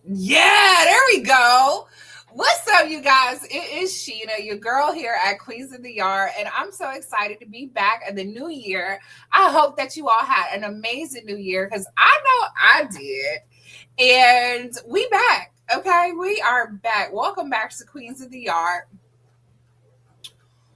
Yeah, there we go. What's up, you guys? It is Sheena, your girl here at Queens of the Yard, and I'm so excited to be back in the new year. I hope that you all had an amazing new year because I know I did. And we back, okay? We are back. Welcome back to Queens of the Yard.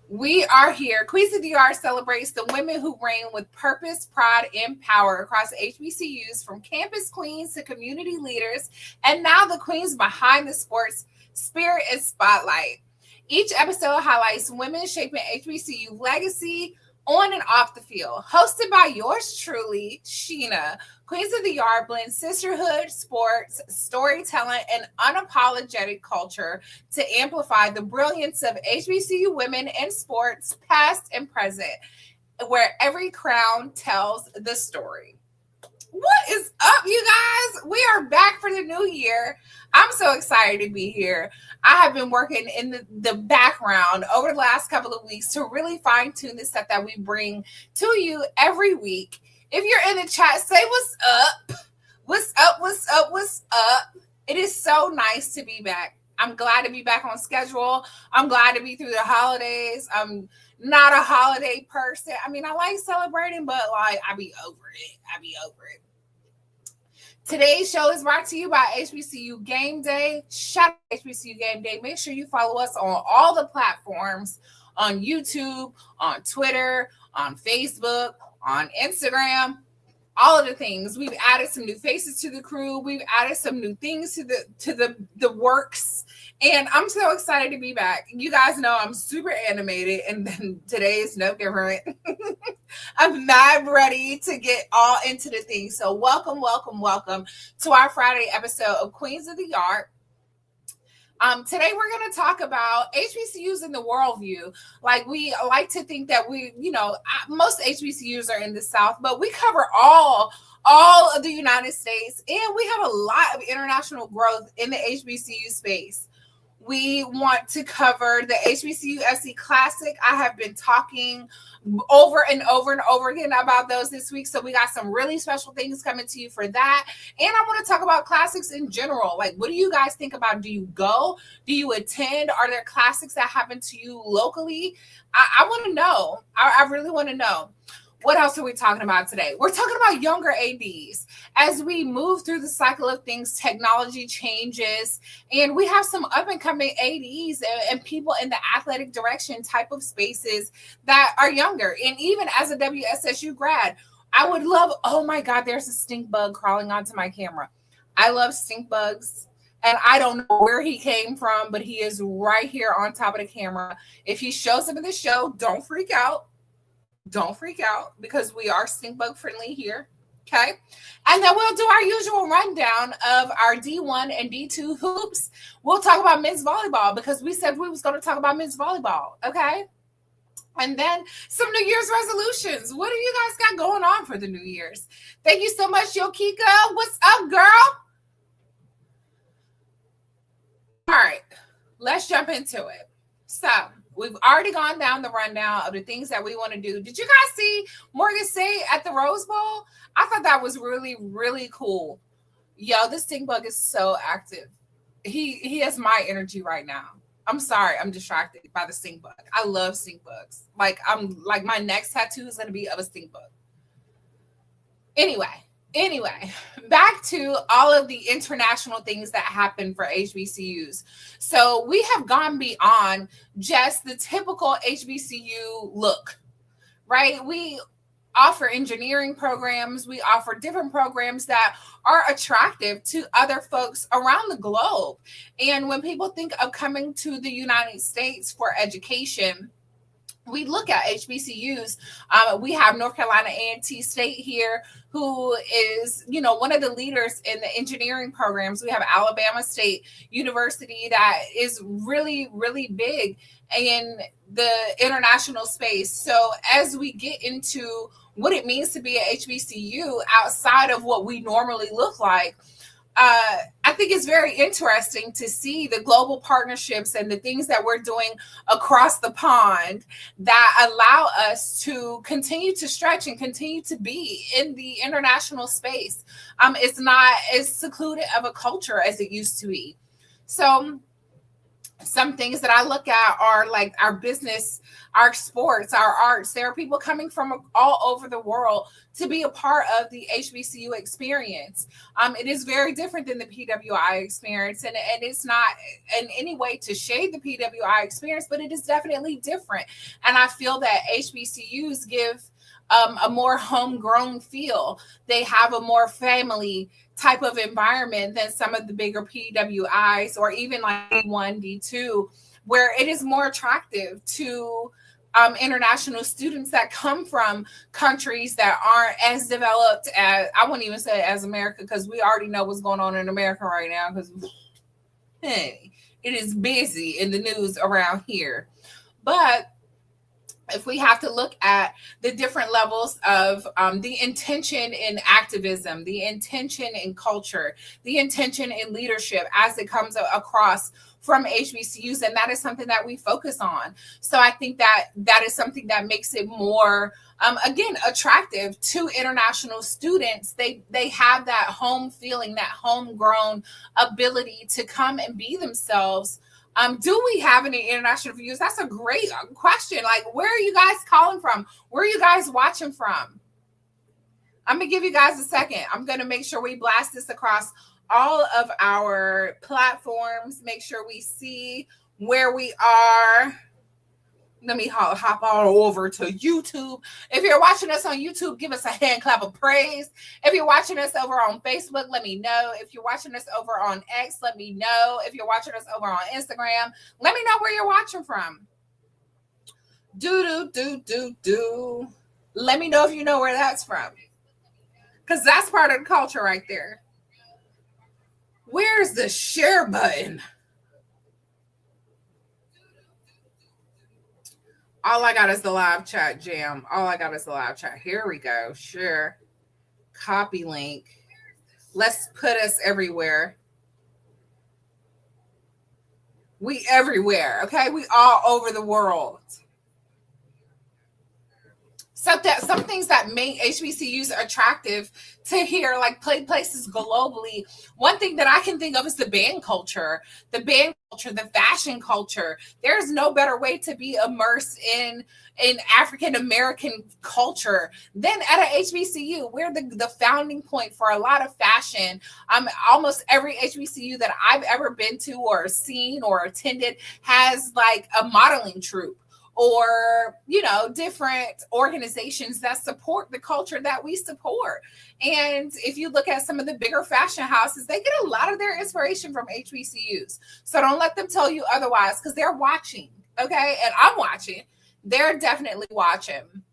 We are here. Queens of the Yard celebrates the women who reign with purpose, pride, and power across HBCUs, from campus queens to community leaders, and now the queens behind the sports spirit and spotlight. Each episode highlights women shaping HBCU legacy on and off the field. Hosted by yours truly, Sheena. Queens of the Yard blends sisterhood, sports, storytelling, and unapologetic culture to amplify the brilliance of HBCU women in sports, past and present, where every crown tells the story. What is up, you guys? We are back for the new year. I'm so excited to be here. I have been working in the background over the last couple of weeks to really fine tune the stuff that we bring to you every week. If you're in the chat, say what's up. What's up? What's up? What's up? It is so nice to be back. I'm glad to be back on schedule. I'm glad to be through the holidays. I'm not a holiday person. I mean, I like celebrating, but like I be over it. Today's show is brought to you by HBCU Game Day. Shout out to HBCU Game Day. Make sure you follow us on all the platforms, on YouTube, on Twitter, on Facebook, on Instagram, all of the things. We've added some new faces to the crew. We've added some new things to the works. And I'm so excited to be back. You guys know I'm super animated, and then today is no different. I'm not ready to get all into the things. So welcome to our Friday episode of Queens of the Yard. Today we're going to talk about HBCUs in the worldview. Like, we like to think that most HBCUs are in the South, but we cover all of the United States, and we have a lot of international growth in the HBCU space. We want to cover the HBCU SC Classic. I have been talking over and over again about those this week. So we got some really special things coming to you for that. And I want to talk about classics in general. Like, what do you guys think about? Do you go? Do you attend? Are there classics that happen to you locally? I want to know. I really want to know. What else are we talking about today? We're talking about younger ADs. As we move through the cycle of things, technology changes, and we have some up-and-coming ADs and people in the athletic direction type of spaces that are younger. And even as a WSSU grad, I would love, oh my God, there's a stink bug crawling onto my camera. I love stink bugs. And I don't know where he came from, but he is right here on top of the camera. If he shows up in the show, don't freak out. Don't freak out, because we are stink bug friendly here. Okay. And then we'll do our usual rundown of our D1 and D2 hoops. We'll talk about men's volleyball, because we said we was going to talk about men's volleyball. Okay. And then some New Year's resolutions. What do you guys got going on for the New Year's? Thank you so much, Yokika. What's up, girl? All right. Let's jump into it. So, we've already gone down the rundown of the things that we want to do. Did you guys see Morgan State at the Rose Bowl? I thought that was really, really cool. Yo, this stink bug is so active. He has my energy right now. I'm sorry, I'm distracted by the stink bug. I love stink bugs. Like, my next tattoo is going to be of a stink bug. Anyway, back to all of the international things that happen for HBCUs. So we have gone beyond just the typical HBCU look, right? We offer engineering programs. We offer different programs that are attractive to other folks around the globe. And when people think of coming to the United States for education, we look at HBCUs. We have North Carolina A&T State here, who is, one of the leaders in the engineering programs. We have Alabama State University that is really, really big in the international space. So as we get into what it means to be an HBCU outside of what we normally look like, I I think it's very interesting to see the global partnerships and the things that we're doing across the pond that allow us to continue to stretch and continue to be in the international space. It's not as secluded of a culture as it used to be. So some things that I look at are like our business, our sports, our arts. There are people coming from all over the world to be a part of the HBCU experience. It is very different than the PWI experience, and it's not in any way to shade the PWI experience, but it is definitely different. And I feel that HBCUs give a more homegrown feel. They have a more family type of environment than some of the bigger PWIs or even like D1, D2, where it is more attractive to international students that come from countries that aren't as developed as, I wouldn't even say as America, because we already know what's going on in America right now, because hey, it is busy in the news around here. But if we have to look at the different levels of the intention in activism, the intention in culture, the intention in leadership as it comes across from HBCUs, and that is something that we focus on. So I think that that is something that makes it more, again, attractive to international students. They have that home feeling, that homegrown ability to come and be themselves. Do we have any international viewers? That's a great question. Like, where are you guys calling from? Where are you guys watching from? I'm going to give you guys a second. I'm going to make sure we blast this across all of our platforms. Make sure we see where we are. Let me hop all over to YouTube. If you're watching us on YouTube, give us a hand clap of praise. If you're watching us over on Facebook, let me know. If you're watching us over on X, let me know. If you're watching us over on Instagram, let me know where you're watching from. Do. Let me know if you know where that's from, because that's part of the culture right there. Where's the share button? All I got is the live chat, Jam. All I got is the live chat. Here we go. Share. Copy link. Let's put us everywhere. We everywhere, okay? We all over the world. So that some things that make HBCUs attractive to hear, like play places globally. One thing that I can think of is the band culture, the fashion culture. There's no better way to be immersed in African American culture than at a HBCU. We're the founding point for a lot of fashion. Almost every HBCU that I've ever been to or seen or attended has like a modeling troupe, or, you know, different organizations that support the culture that we support. And if you look at some of the bigger fashion houses, they get a lot of their inspiration from HBCUs. So don't let them tell you otherwise, because they're watching, okay? And I'm watching. They're definitely watching.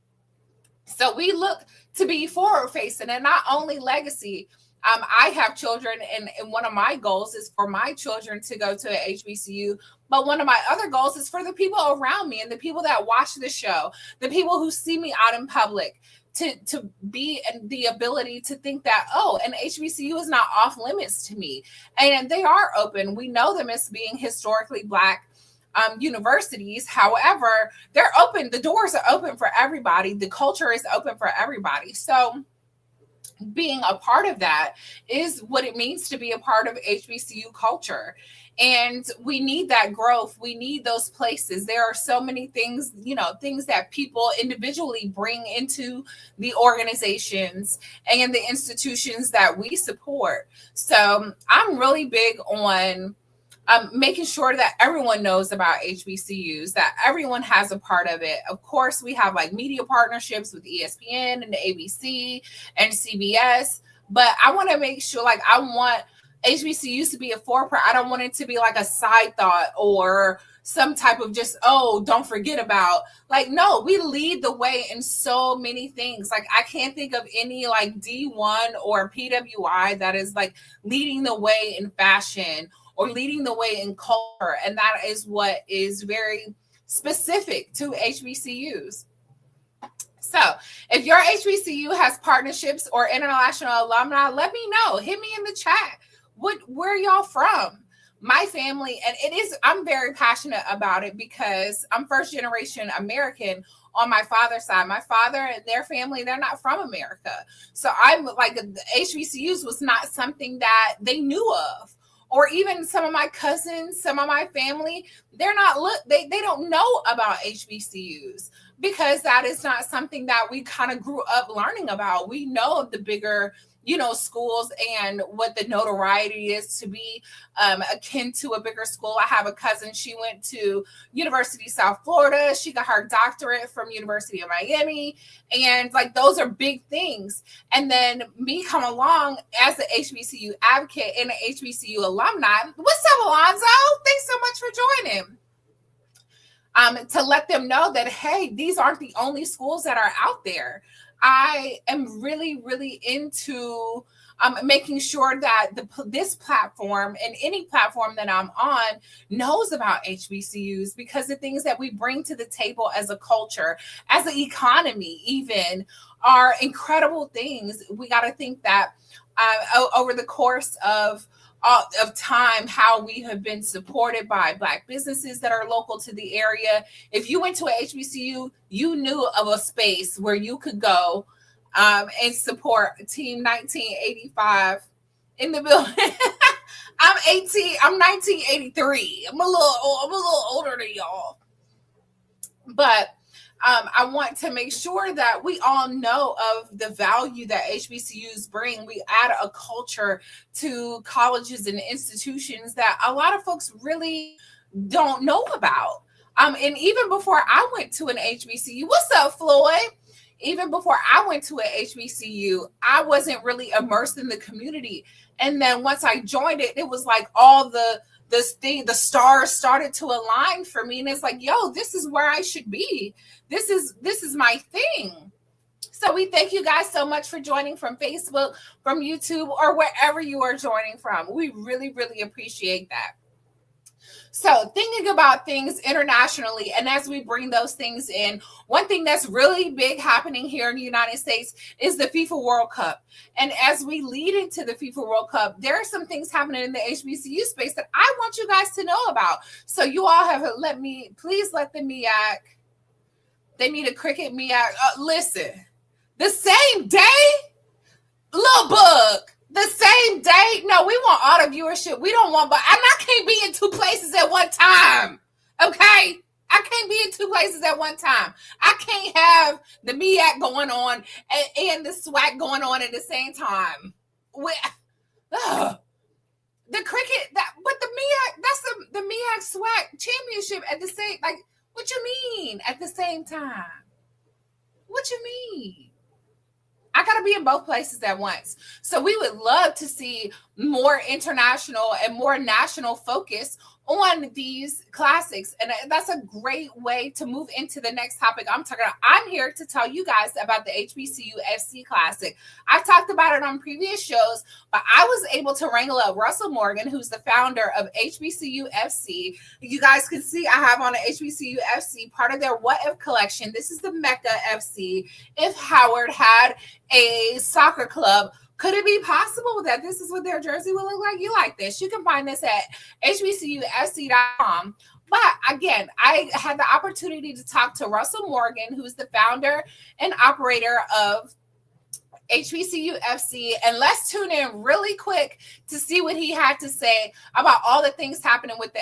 So we look to be forward facing, and not only legacy. I have children, and one of my goals is for my children to go to an HBCU. But one of my other goals is for the people around me and the people that watch the show, the people who see me out in public, to be the ability to think that, oh, an HBCU is not off limits to me. And they are open. We know them as being historically Black universities. However, they're open. The doors are open for everybody. The culture is open for everybody. So being a part of that is what it means to be a part of HBCU culture. And we need that growth. We need those places. There are so many things, you know, things that people individually bring into the organizations and the institutions that we support. So I'm really big on making sure that everyone knows about HBCUs, that everyone has a part of it. Of course, we have like media partnerships with ESPN and the ABC and CBS, but I want to make sure, like, I want HBCUs to be a forefront. I don't want it to be like a side thought or some type of just, oh, don't forget about. Like, no, we lead the way in so many things. Like, I can't think of any like D1 or PWI that is like leading the way in fashion or leading the way in culture. And that is what is very specific to HBCUs. So if your HBCU has partnerships or international alumni, let me know. Hit me in the chat. where y'all from? My family, and I'm very passionate about it because I'm first generation American on my father's side. My father and their family, they're not from America. So I'm like, the HBCUs was not something that they knew of. Or even some of my cousins, some of my family, they don't know about HBCUs because that is not something that we kind of grew up learning about. We know of the bigger, schools and what the notoriety is to be akin to a bigger school. I have a cousin, she went to University of South Florida. She got her doctorate from University of Miami. And like, those are big things. And then me come along as an HBCU advocate and an HBCU alumni. What's up, Alonzo? Thanks so much for joining. To let them know that, hey, these aren't the only schools that are out there. I am really, really into making sure that this platform and any platform that I'm on knows about HBCUs, because the things that we bring to the table as a culture, as an economy even, are incredible things. We got to think that over the course of time, how we have been supported by Black businesses that are local to the area. If you went to a HBCU, you knew of a space where you could go and support Team 1985 in the building. I'm 1983. I'm a little older than y'all. But I want to make sure that we all know of the value that HBCUs bring. We add a culture to colleges and institutions that a lot of folks really don't know about. And even before I went to an HBCU, what's up, Floyd? Even before I went to an HBCU, I wasn't really immersed in the community. And then once I joined it, it was like all the stars started to align for me. And it's like, yo, this is where I should be. This is my thing. So we thank you guys so much for joining from Facebook, from YouTube, or wherever you are joining from. We really, really appreciate that. So thinking about things internationally, and as we bring those things in, one thing that's really big happening here in the United States is the FIFA World Cup. And as we lead into the FIFA World Cup, there are some things happening in the HBCU space that I want you guys to know about. So you all have please let the MEAC, they need a cricket MEAC. Listen, the same day, little bug. The same day? No, we want all the viewership. We don't want, but I can't be in two places at one time. Okay? I can't be in two places at one time. I can't have the MEAC going on and the SWAC going on at the same time. The cricket, but the MEAC, that's the MEAC SWAC championship at the same, like, what you mean at the same time? What you mean? I got to be in both places at once. So we would love to see more international and more national focus on these classics. And that's a great way to move into the next topic I'm talking about. I'm here to tell you guys about the HBCU FC Classic. I've talked about it on previous shows, but I was able to wrangle up Russell Morgan, who's the founder of HBCU FC. You guys can see I have on the HBCU FC part of their What If collection. This is the Mecca FC. If Howard had a soccer club, could it be possible that this is what their jersey will look like? You like this? You can find this at hbcufc.com. But again, I had the opportunity to talk to Russell Morgan, who's the founder and operator of HBCU FC. And let's tune in really quick to see what he had to say about all the things happening with the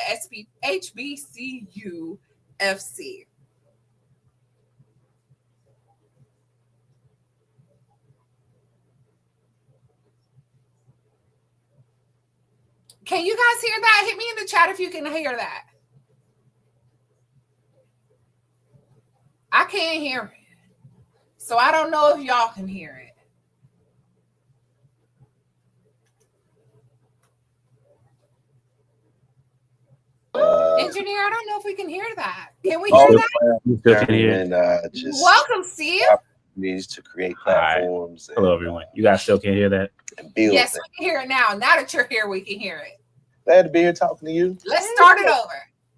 HBCU FC. Can you guys hear that? Hit me in the chat if you can hear that. I can't hear it. So I don't know if y'all can hear it. Engineer, I don't know if we can hear that. Can we hear that? Welcome, Steve. Needs to create platforms. Hello, everyone. You guys still can't hear that? Yes, we can hear it now. Now that you're here, we can hear it. Glad to be here talking to you. Let's start it over.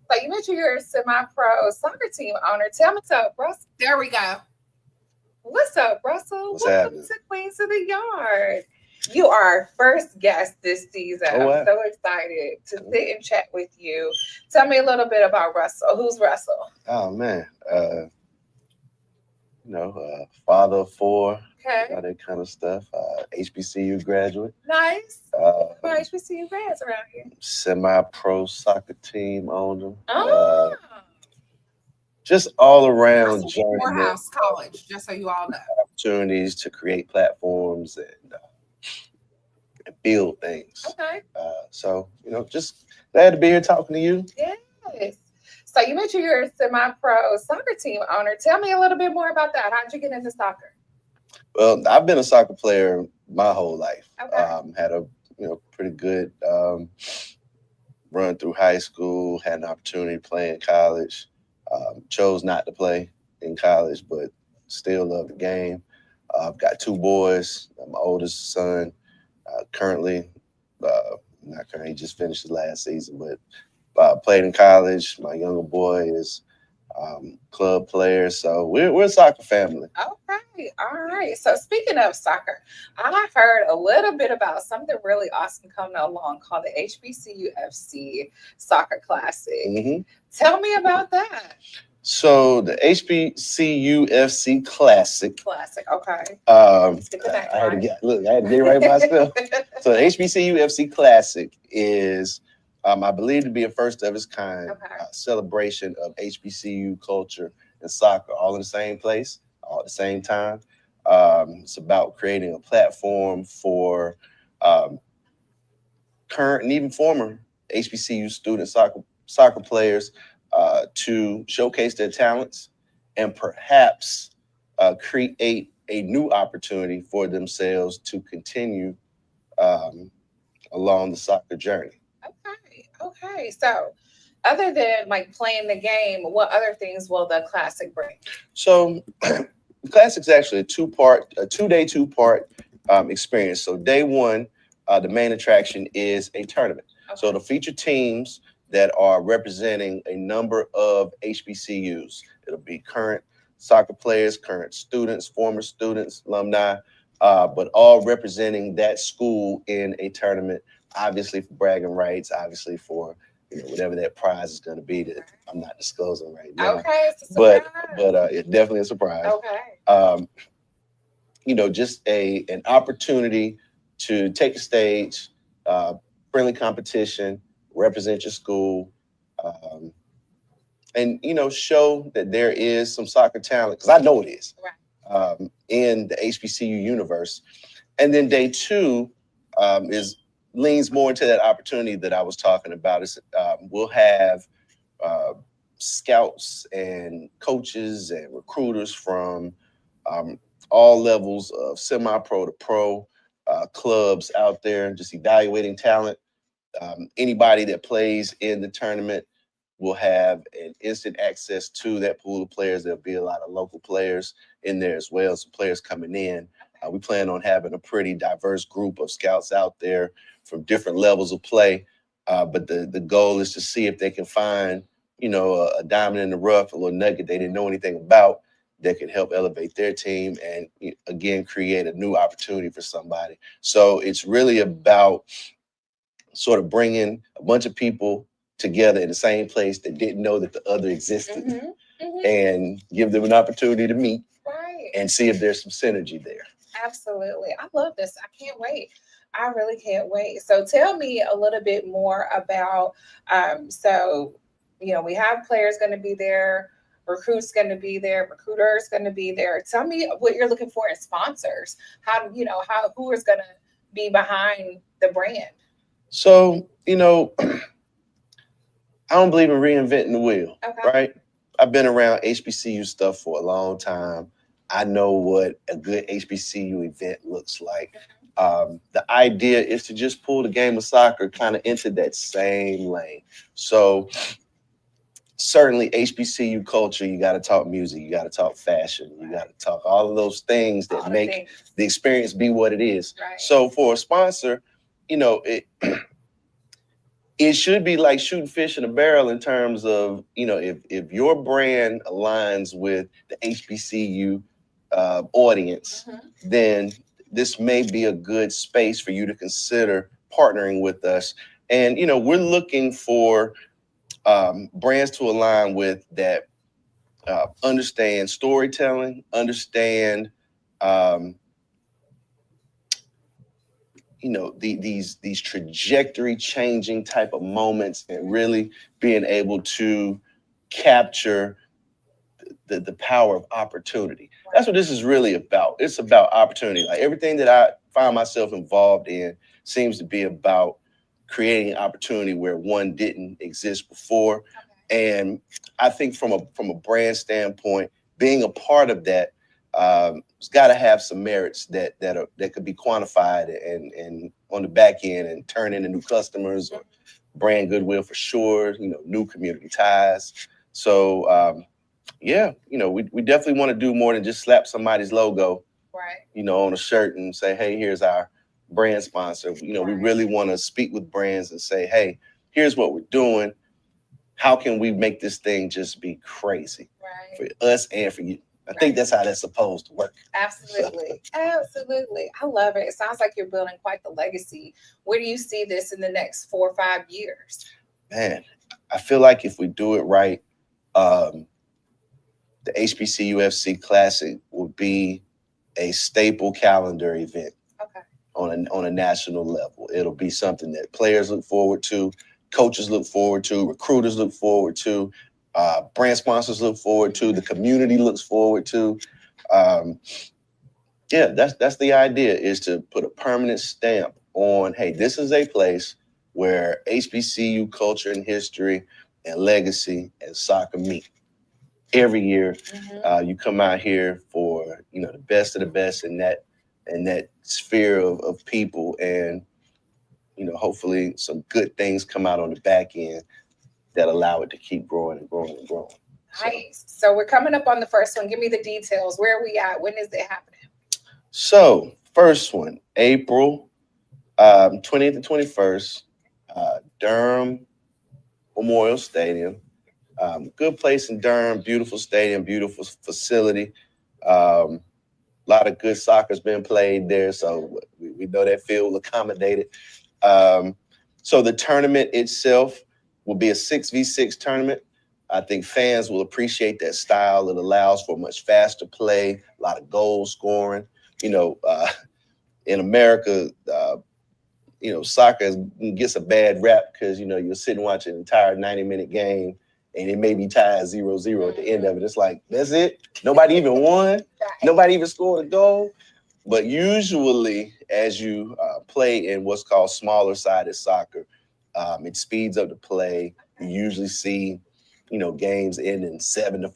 So you mentioned you're a semi-pro soccer team owner. Tell me what's up, Russell. There we go. What's up, Russell? What's Welcome happening? to Queens of the Yard. You are our first guest this season. Oh, wow. I'm so excited to sit and chat with you. Tell me a little bit about Russell. Who's Russell? Oh man, father of four, Okay. all that kind of stuff. HBCU graduate, Nice. uh, More HBCU grads around here. semi-pro soccer team owner. Oh. Just all around Russell journeyman Morehouse College, just so you all know. opportunities to create platforms and build things. Okay. So just glad to be here talking to you. Yes. So you mentioned you're a semi-pro soccer team owner. Tell me a little bit more about that. How'd you get into soccer? Well, I've been a soccer player my whole life. Okay. Had a pretty good run through high school. Had an opportunity to play in college. Chose not to play in college, but still love the game. I've got two boys. My oldest son currently, not currently, he just finished his last season, but played in college. My younger boy is club player, so we're a soccer family. Okay. All right. So speaking of soccer, I heard a little bit about something really awesome coming along called the HBCU Soccer Classic. Mm-hmm. Tell me about that. So the HBCU Classic. Classic. Okay. Let's get the name I had to right. get it right myself. So the HBCU Classic is, I believe, to be a first of its kind celebration of HBCU culture and soccer, all in the same place, all at the same time. It's about creating a platform for current and even former HBCU student soccer players to showcase their talents and perhaps create a new opportunity for themselves to continue along the soccer journey. Okay. Okay. So other than like playing the game, what other things will the classic bring? So the classic's actually a two-day, two-part experience. So day one, the main attraction is a tournament. Okay. So it'll feature teams that are representing a number of HBCUs. It'll be current soccer players, current students, former students, alumni, but all representing that school in a tournament, obviously for bragging rights, obviously for whatever that prize is going to be that I'm not disclosing right now. Okay, it's a but surprise. it's definitely a surprise. Okay. Just an opportunity to take the stage, friendly competition, represent your school, and show that there is some soccer talent, because I know it is, in the HBCU universe. And then day two leans more into that opportunity that I was talking about. We'll have scouts and coaches and recruiters from all levels of semi-pro to pro clubs out there, just evaluating talent. Anybody that plays in the tournament will have an instant access to that pool of players. There'll be a lot of local players in there as well, some players coming in. We plan on having a pretty diverse group of scouts out there from different levels of play. But the goal is to see if they can find, a diamond in the rough, a little nugget they didn't know anything about that could help elevate their team and, again, create a new opportunity for somebody. So it's really about sort of bringing a bunch of people together in the same place that didn't know that the other existed, and give them an opportunity to meet and see if there's some synergy there. Absolutely. I love this. I can't wait. I really can't wait. So tell me a little bit more about, we have players going to be there, recruits going to be there, recruiters going to be there. Tell me what you're looking for as sponsors. Who is going to be behind the brand? So, I don't believe in reinventing the wheel, right? I've been around HBCU stuff for a long time. I know what a good HBCU event looks like. The idea is to just pull the game of soccer kind of into that same lane. So certainly HBCU culture, you got to talk music, you got to talk fashion, you got to talk all of those things that make the experience be what it is. So for a sponsor, it should be like shooting fish in a barrel in terms of, if your brand aligns with the HBCU audience, then this may be a good space for you to consider partnering with us. And, we're looking for brands to align with that understand storytelling, understand, these trajectory changing type of moments, and really being able to capture the power of opportunity. That's what this is really about. It's about opportunity. Like everything that I find myself involved in seems to be about creating opportunity where one didn't exist before. And I think from a brand standpoint, being a part of that, it's got to have some merits that could be quantified and on the back end and turn into new customers or brand goodwill for sure. New community ties. So we definitely want to do more than just slap somebody's logo, right, on a shirt and say, hey, here's our brand sponsor. We really want to speak with brands and say, hey, here's what we're doing. How can we make this thing just be crazy for us and for you? I think that's how that's supposed to work. Absolutely. Absolutely. I love it. It sounds like you're building quite the legacy. Where do you see this in the next 4 or 5 years? Man, I feel like if we do it right, the HBCU FC Classic will be a staple calendar event on a national level. It'll be something that players look forward to, coaches look forward to, recruiters look forward to, brand sponsors look forward to, the community looks forward to. That's the idea, is to put a permanent stamp on, hey, this is a place where HBCU culture and history and legacy and soccer meet. Every year, you come out here for the best of the best in that sphere of people, and hopefully some good things come out on the back end that allow it to keep growing and growing and growing. Nice. So we're coming up on the first one. Give me the details. Where are we at? When is it happening? So first one, April 20th and 21st, Durham Memorial Stadium. Good place in Durham, beautiful stadium, beautiful facility. A lot of good soccer's been played there, so we know that field will accommodate it. So the tournament itself will be a 6v6 tournament. I think fans will appreciate that style. It allows for much faster play, a lot of goal scoring. In America, soccer gets a bad rap because, you're sitting watching an entire 90-minute game and it may be tied 0-0 at the end of it. It's like, that's it? Nobody even won? Nobody even scored a goal? But usually, as you play in what's called smaller-sided soccer, it speeds up the play. You usually see, games ending 7-4,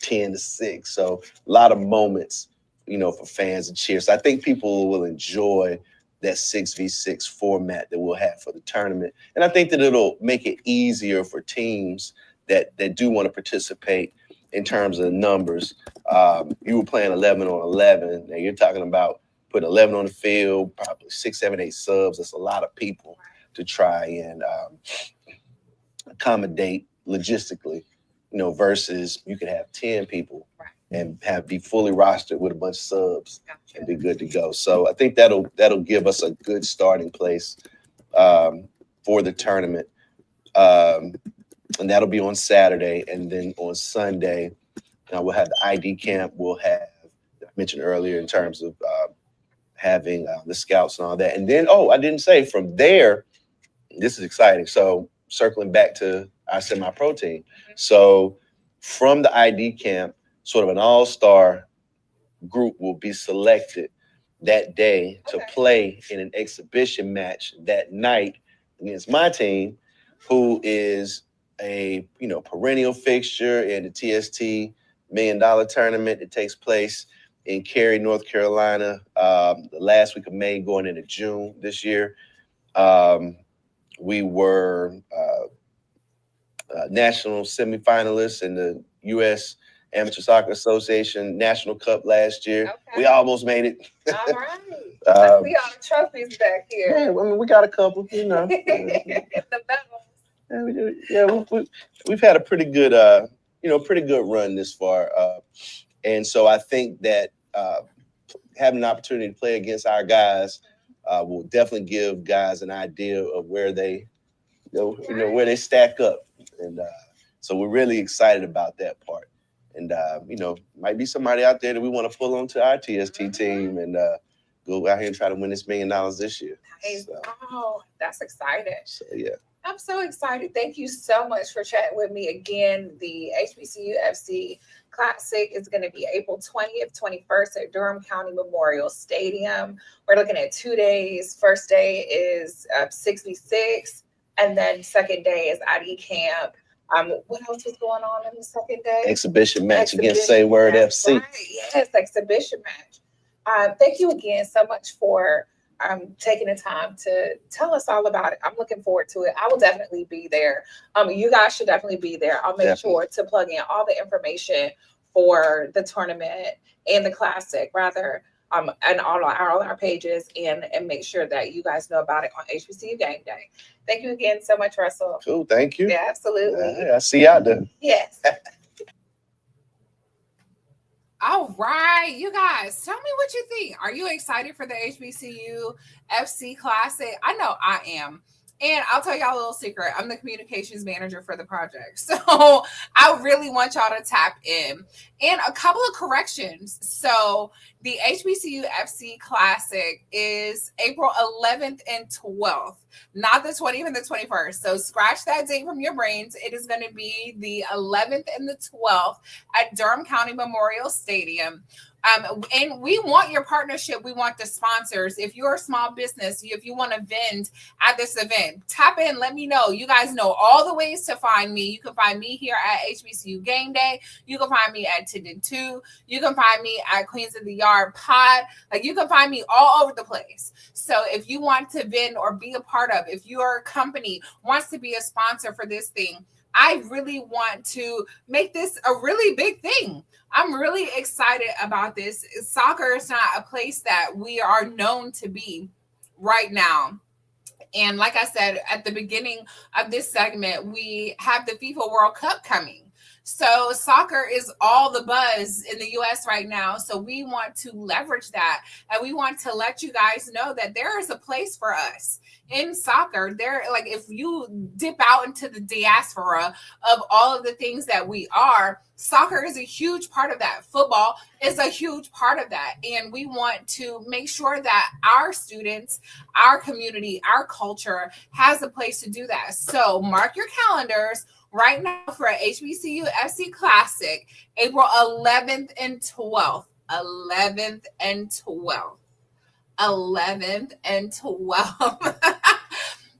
10-6. So a lot of moments, for fans to cheer. So I think people will enjoy that 6v6 format that we'll have for the tournament. And I think that it'll make it easier for teams that do want to participate in terms of the numbers. You were playing 11 on 11. Now you're talking about putting 11 on the field, probably 6, 7, 8 subs. That's a lot of people to try and accommodate logistically, versus you could have 10 people and be fully rostered with a bunch of subs and be good to go. So I think that'll give us a good starting place for the tournament. And that'll be on Saturday. And then on Sunday, we'll have the ID camp. We'll have, I mentioned earlier, in terms of having the scouts and all that. And then, I didn't say, from there, this is exciting. So circling back to our semi-pro team. So from the ID camp, sort of an all-star group will be selected that day to play in an exhibition match that night against my team, who is a perennial fixture in the TST $1 million tournament that takes place in Cary, North Carolina, the last week of May going into June this year. We were national semifinalists in the U.S. Amateur Soccer Association National Cup last year. We almost made it. All right. I see all the trophies back here. Yeah, we got a couple, The medals. We've had a pretty good, run this far. And so I think that having an opportunity to play against our guys will definitely give guys an idea of where they, where they stack up. And so we're really excited about that part. And, might be somebody out there that we want to pull onto our TST team and go out here and try to win this $1 million this year. Nice. So, oh, that's exciting. So, yeah. I'm so excited. Thank you so much for chatting with me again. The HBCU FC Classic is going to be April 20th, 21st at Durham County Memorial Stadium. We're looking at 2 days. First day is 6v6, and then second day is IE camp. What else was going on in the second day? Exhibition match against Say Word FC. Right. Yes, exhibition match. Thank you again so much for taking the time to tell us all about it. I'm looking forward to it. I will definitely be there. You guys should definitely be there. I'll make sure to plug in all the information for the tournament and the classic, rather, and all our pages, and make sure that you guys know about it on HBCU Game Day. Thank you again so much, Russell. Cool. Thank you. Yeah, absolutely. I see you out there. Yes. All right, you guys, tell me what you think. Are you excited for the HBCU FC Classic? I know I am. And I'll tell y'all a little secret. I'm the communications manager for the project. So I really want y'all to tap in. And a couple of corrections. So the HBCU FC Classic is April 11th and 12th, not the 20th and the 21st. So scratch that date from your brains. It is going to be the 11th and the 12th at Durham County Memorial Stadium. And we want your partnership. We want the sponsors. If you're a small business, if you want to vend at this event, tap in, let me know. You guys know all the ways to find me. You can find me here at HBCU Game Day. You can find me at Tendon 2. You can find me at Queens of the Yard Pod. Like, you can find me all over the place. So if you want to vend or be a part of, if your company wants to be a sponsor for this thing, I really want to make this a really big thing. I'm really excited about this. Soccer is not a place that we are known to be right now. And like I said, at the beginning of this segment, we have the FIFA World Cup coming. So soccer is all the buzz in the U.S. right now. So we want to leverage that. And we want to let you guys know that there is a place for us in soccer. There, like, if you dip out into the diaspora of all of the things that we are, soccer is a huge part of that. Football is a huge part of that. And we want to make sure that our students, our community, our culture has a place to do that. So mark your calendars right now for a HBCU FC Classic, April 11th and 12th. 11th and 12th. 11th and 12th.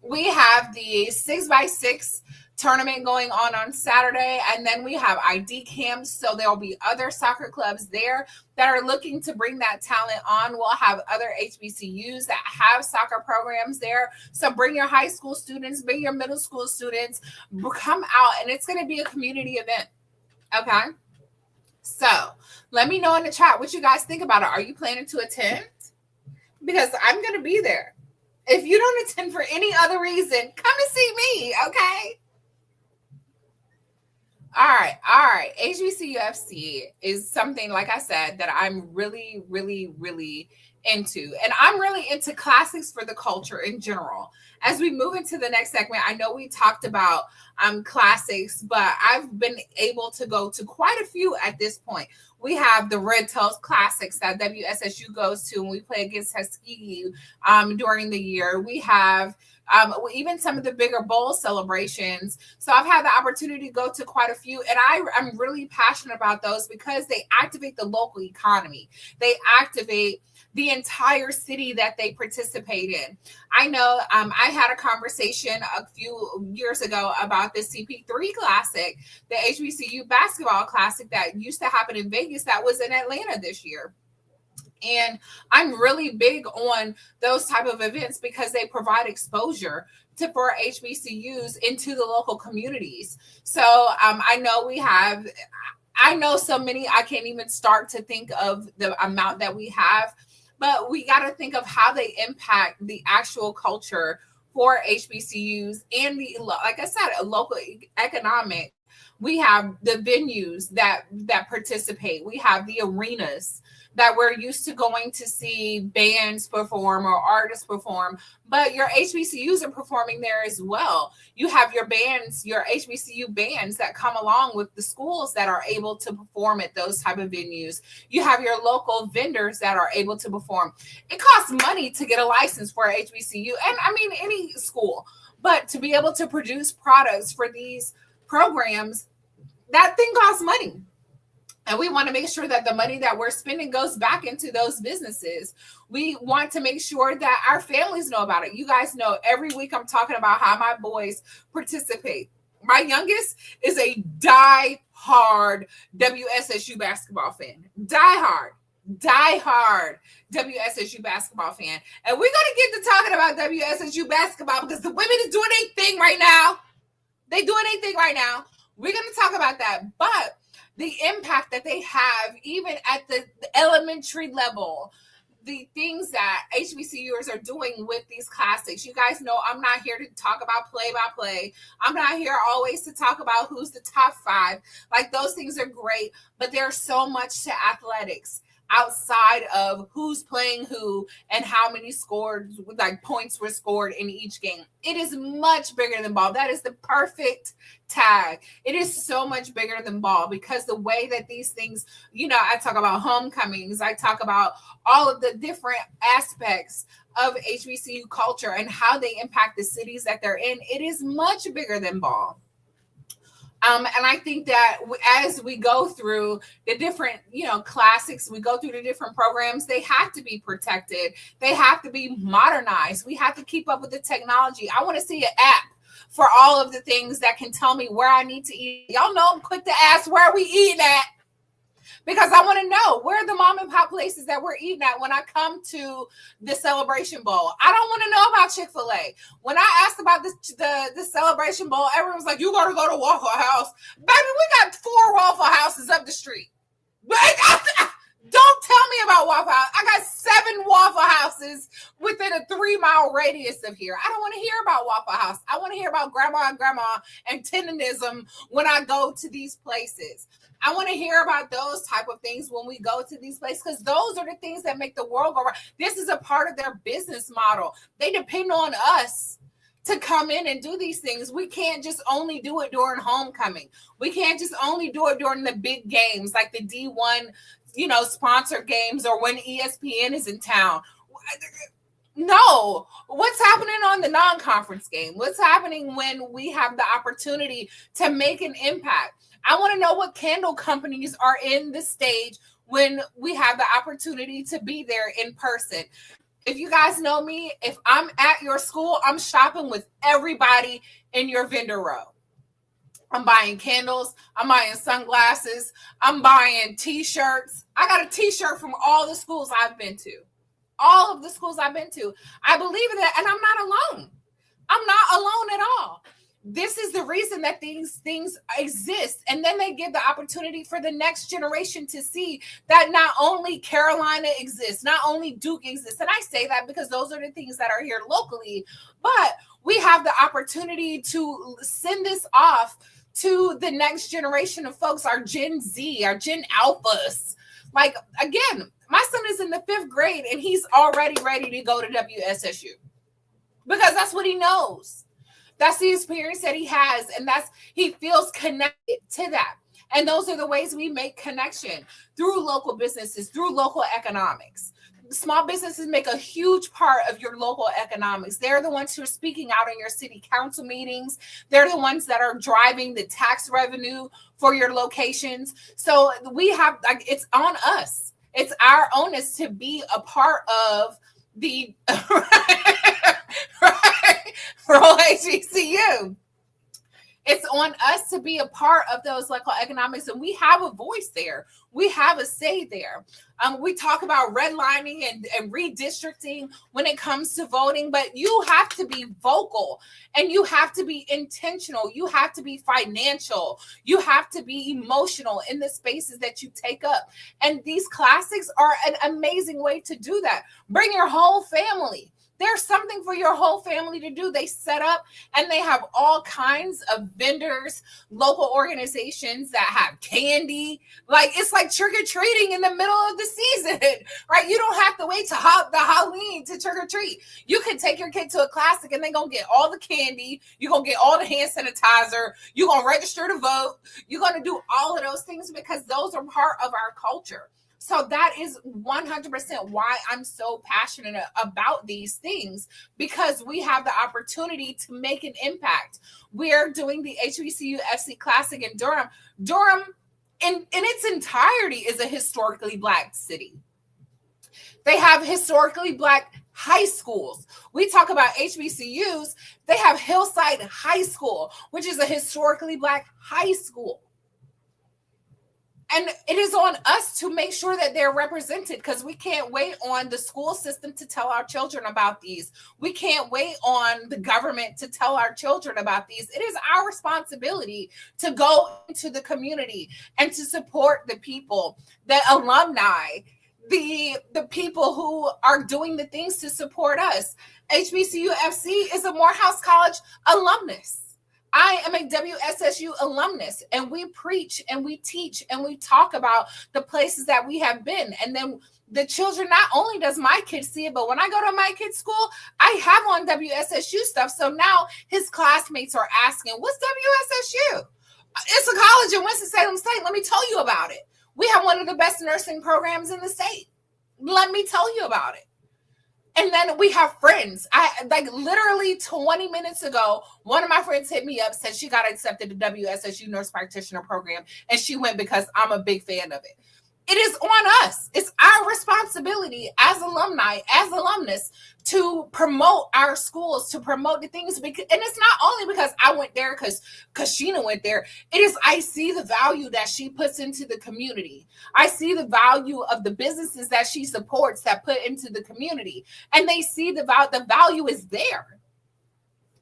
We have the 6x6 tournament going on Saturday, and then we have ID camps. So there'll be other soccer clubs there that are looking to bring that talent on. We'll have other HBCUs that have soccer programs there. So bring your high school students, bring your middle school students, come out, and it's going to be a community event. Okay. So let me know in the chat what you guys think about it. Are you planning to attend? Because I'm going to be there. If you don't attend for any other reason, come and see me. Okay. All right. HBCUFC is something, like I said, that I'm really, really, really into. And I'm really into classics for the culture in general. As we move into the next segment, I know we talked about classics, but I've been able to go to quite a few at this point. We have the Red Tails Classics that WSSU goes to when we play against Tuskegee during the year. We have even some of the bigger bowl celebrations. So I've had the opportunity to go to quite a few, and I'm really passionate about those because they activate the local economy. They activate the entire city that they participate in. I know I had a conversation a few years ago about the CP3 Classic, the HBCU Basketball Classic that used to happen in Vegas that was in Atlanta this year. And I'm really big on those type of events because they provide exposure for HBCUs into the local communities. So I know so many, I can't even start to think of the amount that we have, but we got to think of how they impact the actual culture for HBCUs and like I said, a local economic. We have the venues that participate. We have the arenas that we're used to going to see bands perform or artists perform, but your HBCUs are performing there as well. You have your bands, your HBCU bands that come along with the schools that are able to perform at those type of venues. You have your local vendors that are able to perform. It costs money to get a license for a HBCU, and I mean any school, but to be able to produce products for these programs, that thing costs money. And we want to make sure that the money that we're spending goes back into those businesses. We want to make sure that our families know about it. You guys know every week I'm talking about how my boys participate. My youngest is a die-hard WSSU basketball fan. Die-hard WSSU basketball fan. And we're going to get to talking about WSSU basketball because the women are doing their thing right now. They're doing their thing right now. We're going to talk about that. But the impact that they have, even at the elementary level, the things that HBCUs are doing with these classics. You guys know I'm not here to talk about play-by-play. I'm not here always to talk about who's the top 5. Like, those things are great, but there's so much to athletics outside of who's playing who and how many points were scored in each game. It is much bigger than ball. That is the perfect tag. It is so much bigger than ball because the way that these things, I talk about homecomings, I talk about all of the different aspects of HBCU culture and how they impact the cities that they're in. It is much bigger than ball. And I think that as we go through the different, classics, we go through the different programs, they have to be protected. They have to be modernized. We have to keep up with the technology. I want to see an app for all of the things that can tell me where I need to eat. Y'all know I'm quick to ask where we eating at, because I want to know where are the mom and pop places that we're eating at when I come to the Celebration Bowl. I don't want to know about Chick-fil-A. When I asked about the Celebration Bowl, everyone was like, you got to go to Waffle House. Baby, we got 4 Waffle Houses up the street. Don't tell me about Waffle House. I got 7 Waffle Houses within a 3-mile radius of here. I don't want to hear about Waffle House. I want to hear about grandma and tenderism when I go to these places. I want to hear about those type of things when we go to these places, because those are the things that make the world go around. This is a part of their business model. They depend on us to come in and do these things. We can't just only do it during homecoming. We can't just only do it during the big games like the D1, sponsored games, or when ESPN is in town. No, what's happening on the non-conference game? What's happening when we have the opportunity to make an impact? I want to know what candle companies are in the stage when we have the opportunity to be there in person. If you guys know me, if I'm at your school, I'm shopping with everybody in your vendor row. I'm buying candles. I'm buying sunglasses. I'm buying t-shirts. I got a t-shirt from all the schools I've been to. All of the schools I've been to. I believe in that, and I'm not alone. I'm not alone at all. This is the reason that these things exist. And then they give the opportunity for the next generation to see that not only Carolina exists, not only Duke exists. And I say that because those are the things that are here locally, but we have the opportunity to send this off to the next generation of folks, our Gen Z, our Gen Alphas. Like, again, my son is in the 5th grade and he's already ready to go to WSSU because that's what he knows. That's the experience that he has, and he feels connected to that. And those are the ways we make connection, through local businesses, through local economics. Small businesses make a huge part of your local economics. They're the ones who are speaking out in your city council meetings. They're the ones that are driving the tax revenue for your locations. So we have, it's on us. It's our onus to be a part of the for HBCU. It's on us to be a part of those local economics, and we have a voice there. We have a say there. We talk about redlining and redistricting when it comes to voting, but you have to be vocal and you have to be intentional. You have to be financial. You have to be emotional in the spaces that you take up. And these classics are an amazing way to do that. Bring your whole family. There's something for your whole family to do. They set up and they have all kinds of vendors, local organizations that have candy. Like, it's like trick-or-treating in the middle of the season, right? You don't have to wait to the Halloween to trick-or-treat. You can take your kid to a classic and they're going to get all the candy. You're going to get all the hand sanitizer. You're going to register to vote. You're going to do all of those things because those are part of our culture. So that is 100% why I'm so passionate about these things, because we have the opportunity to make an impact. We're doing the HBCU FC Classic in Durham. Durham, in its entirety, is a historically Black city. They have historically Black high schools. We talk about HBCUs. They have Hillside High School, which is a historically Black high school. And it is on us to make sure that they're represented, because we can't wait on the school system to tell our children about these. We can't wait on the government to tell our children about these. It is our responsibility to go into the community and to support the people, the alumni, the people who are doing the things to support us. HBCU FC is a Morehouse College alumnus. I am a WSSU alumnus, and we preach and we teach and we talk about the places that we have been. And then the children, not only does my kid see it, but when I go to my kid's school, I have on WSSU stuff. So now his classmates are asking, what's WSSU? It's a college in Winston-Salem State. Let me tell you about it. We have one of the best nursing programs in the state. Let me tell you about it. And then we have friends. Like literally 20 minutes ago, one of my friends hit me up, said she got accepted to WSSU nurse practitioner program, and she went because I'm a big fan of it. It is on us. It's our responsibility as alumni, as alumnus, to promote our schools, to promote the things. And it's not only because I went there because Sheena went there. It is, I see the value that she puts into the community. I see the value of the businesses that she supports that put into the community. And they see the value is there.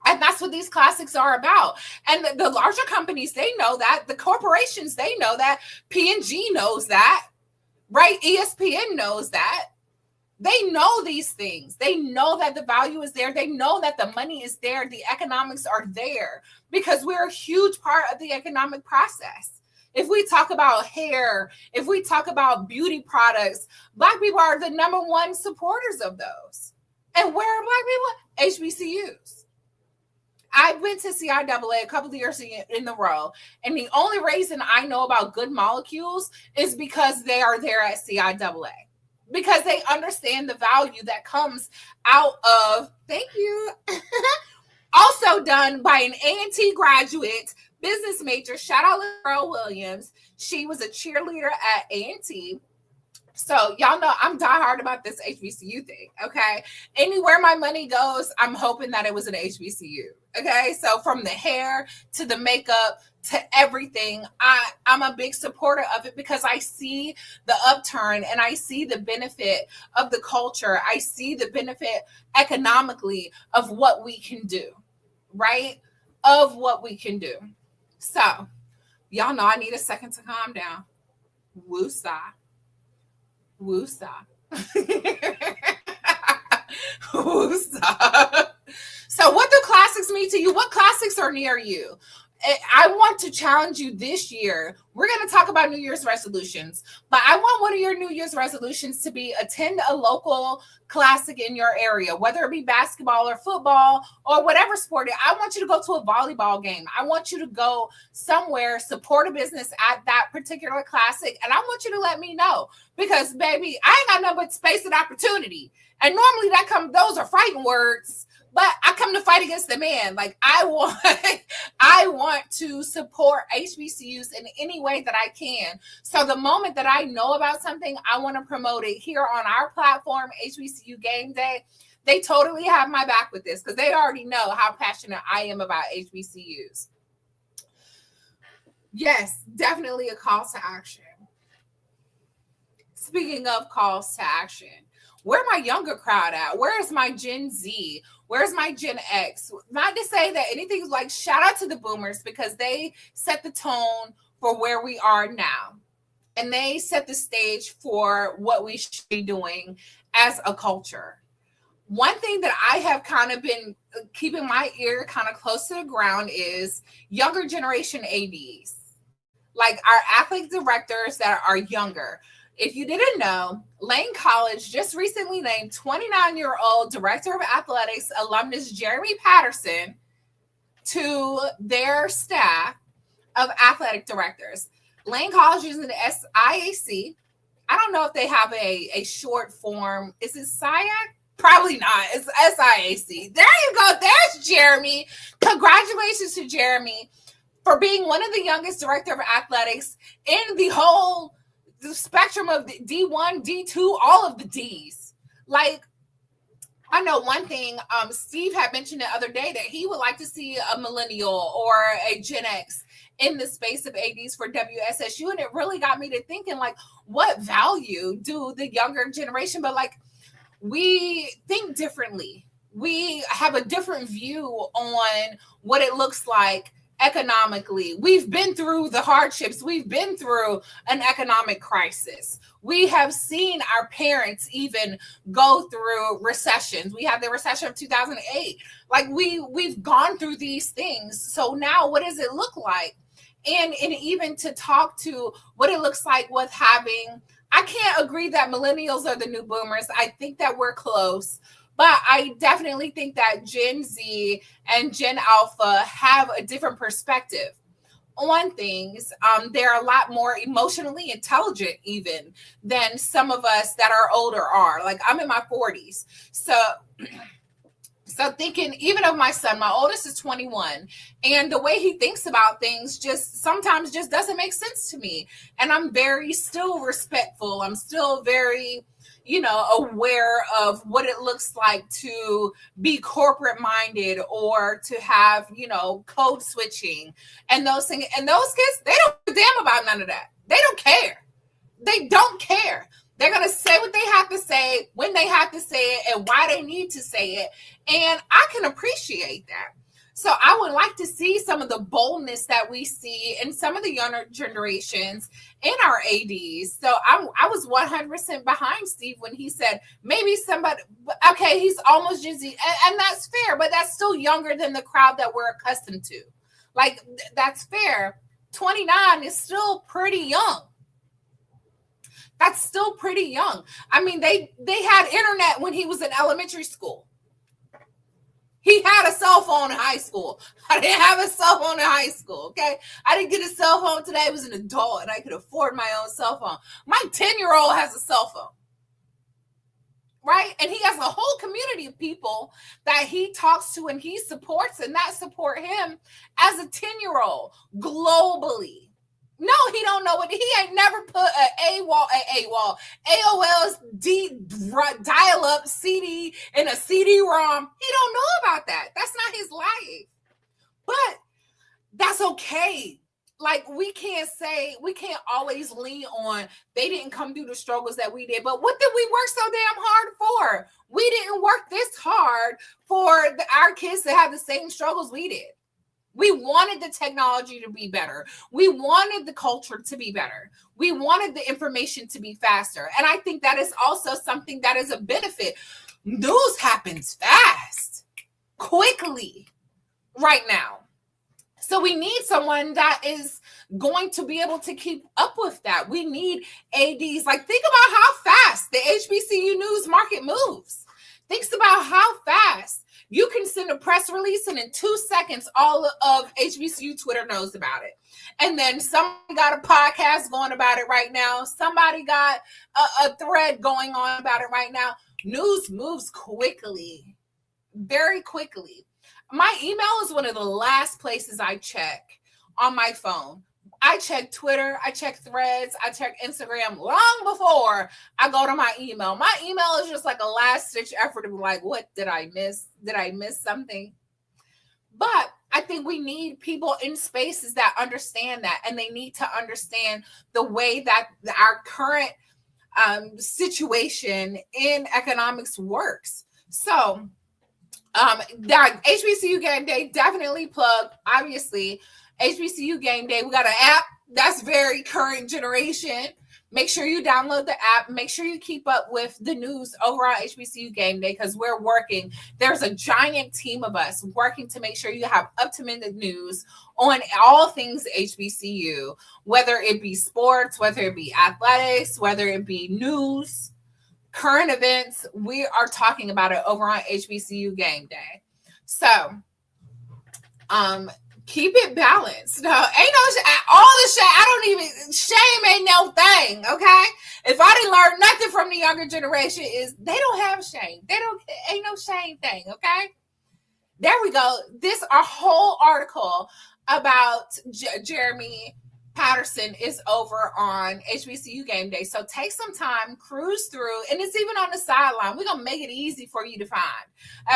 And that's what these classics are about. And the larger companies, they know that. The corporations, they know that. P&G knows that. Right? ESPN knows that. They know these things. They know that the value is there. They know that the money is there. The economics are there because we're a huge part of the economic process. If we talk about hair, if we talk about beauty products, Black people are the number one supporters of those. And where are Black people? HBCUs. I went to CIAA a couple of years in a row, and the only reason I know about Good Molecules is because they are there at CIAA, because they understand the value that comes out of, thank you, also done by an A&T graduate, business major, shout out Laurel Williams. She was a cheerleader at A&T. So y'all know I'm diehard about this HBCU thing, okay? Anywhere my money goes, I'm hoping that it was an HBCU, okay? So from the hair to the makeup to everything, I'm a big supporter of it because I see the upturn and I see the benefit of the culture. I see the benefit economically of what we can do, right? Of what we can do. So y'all know I need a second to calm down. Woosah. Woosah. Woosah. So what do classics mean to you? What classics are near you? I want to challenge you this year. We're going to talk about New Year's resolutions, but I want one of your New Year's resolutions to be attend a local classic in your area, whether it be basketball or football or whatever sport. I want you to go to a volleyball game. I want you to go somewhere, support a business at that particular classic. And I want you to let me know because, baby, I ain't got nothing but space and opportunity. And normally those are fighting words. But I come to fight against the man. Like I want to support HBCUs in any way that I can. So the moment that I know about something, I want to promote it here on our platform, HBCU Game Day. They totally have my back with this because they already know how passionate I am about HBCUs. Yes, definitely a call to action. Speaking of calls to action, where my younger crowd at? Where is my Gen Z? Where's my Gen X? Not to say that anything's like, shout out to the boomers because they set the tone for where we are now. And they set the stage for what we should be doing as a culture. one thing that I have kind of been keeping my ear kind of close to the ground is younger generation ADs, like our athletic directors that are younger. If you didn't know, Lane College just recently named 29-year-old director of athletics alumnus Jeremy Patterson to their staff of athletic directors. Lane College is an SIAC. I don't know if they have a short form. Is it SIAC? Probably not. It's SIAC. There you go. There's Jeremy. Congratulations to Jeremy for being one of the youngest director of athletics in the whole spectrum of the D1, D2, all of the Ds. Like, I know one thing, Steve had mentioned the other day that he would like to see a millennial or a Gen X in the space of ADs for WSSU. And it really got me to thinking, like, what value do the younger generation, but like, we think differently. We have a different view on what it looks like economically. We've been through the hardships. We've been through an economic crisis. We have seen our parents even go through recessions. We had the recession of 2008. Like we've gone through these things. So now what does it look like? And even to talk to what it looks like with having, I can't agree that millennials are the new boomers. I think that we're close. But I definitely think that Gen Z and Gen Alpha have a different perspective on things. They're a lot more emotionally intelligent even than some of us that are older are. Like, I'm in my 40s. So thinking even of my son, my oldest is 21, and the way he thinks about things just sometimes just doesn't make sense to me. And I'm very still respectful. I'm still very, aware of what it looks like to be corporate minded or to have, code switching and those things. And those kids, they don't give a damn about none of that. They don't care. They don't care. They're going to say what they have to say, when they have to say it, and why they need to say it. And I can appreciate that. So I would like to see some of the boldness that we see in some of the younger generations in our ADs. So I was 100% behind Steve when he said maybe somebody, okay, he's almost Gen Z, and that's fair, but that's still younger than the crowd that we're accustomed to. Like, that's fair. 29 is still pretty young. That's still pretty young. I mean, they had internet when he was in elementary school. He had a cell phone in high school. I didn't have a cell phone in high school, okay? I didn't get a cell phone today. I was an adult, and I could afford my own cell phone. My 10-year-old has a cell phone, right? And he has a whole community of people that he talks to and he supports, and that support him as a 10-year-old globally. No, he don't know what he ain't never put AOL's dial-up CD in a CD-ROM. He don't know about that. That's not his life. But that's okay. Like, we can't always lean on they didn't come through the struggles that we did. But what did we work so damn hard for? We didn't work this hard for our kids to have the same struggles we did. We wanted the technology to be better. We wanted the culture to be better. We wanted the information to be faster. And I think that is also something that is a benefit. News happens fast, quickly, right now. So we need someone that is going to be able to keep up with that. We need ADs. Like, think about how fast the HBCU news market moves. Think about how fast you can send a press release, and in 2 seconds, all of HBCU Twitter knows about it. And then somebody got a podcast going about it right now. Somebody got a thread going on about it right now. News moves quickly, very quickly. My email is one of the last places I check on my phone. I check Twitter, I check Threads, I check Instagram long before I go to my email. My email is just like a last-ditch effort to be like, what did I miss? Did I miss something? But I think we need people in spaces that understand that, and they need to understand the way that our current situation in economics works. So that HBCU Game Day, definitely plug, obviously, HBCU Game Day. We got an app that's very current generation. Make sure you download the app. Make sure you keep up with the news over on HBCU Game Day because we're working. There's a giant team of us working to make sure you have up-to-minute news on all things HBCU, whether it be sports, whether it be athletics, whether it be news, current events. We are talking about it over on HBCU Game Day. So, keep it balanced. No, ain't no all the shame. I don't even shame ain't no thing. Okay, if I didn't learn nothing from the younger generation, is they don't have shame. They don't ain't no shame thing. Okay, there we go. This our whole article about Jeremy Patterson is over on HBCU Game Day. So take some time, cruise through, and it's even on the sideline. We're gonna make it easy for you to find.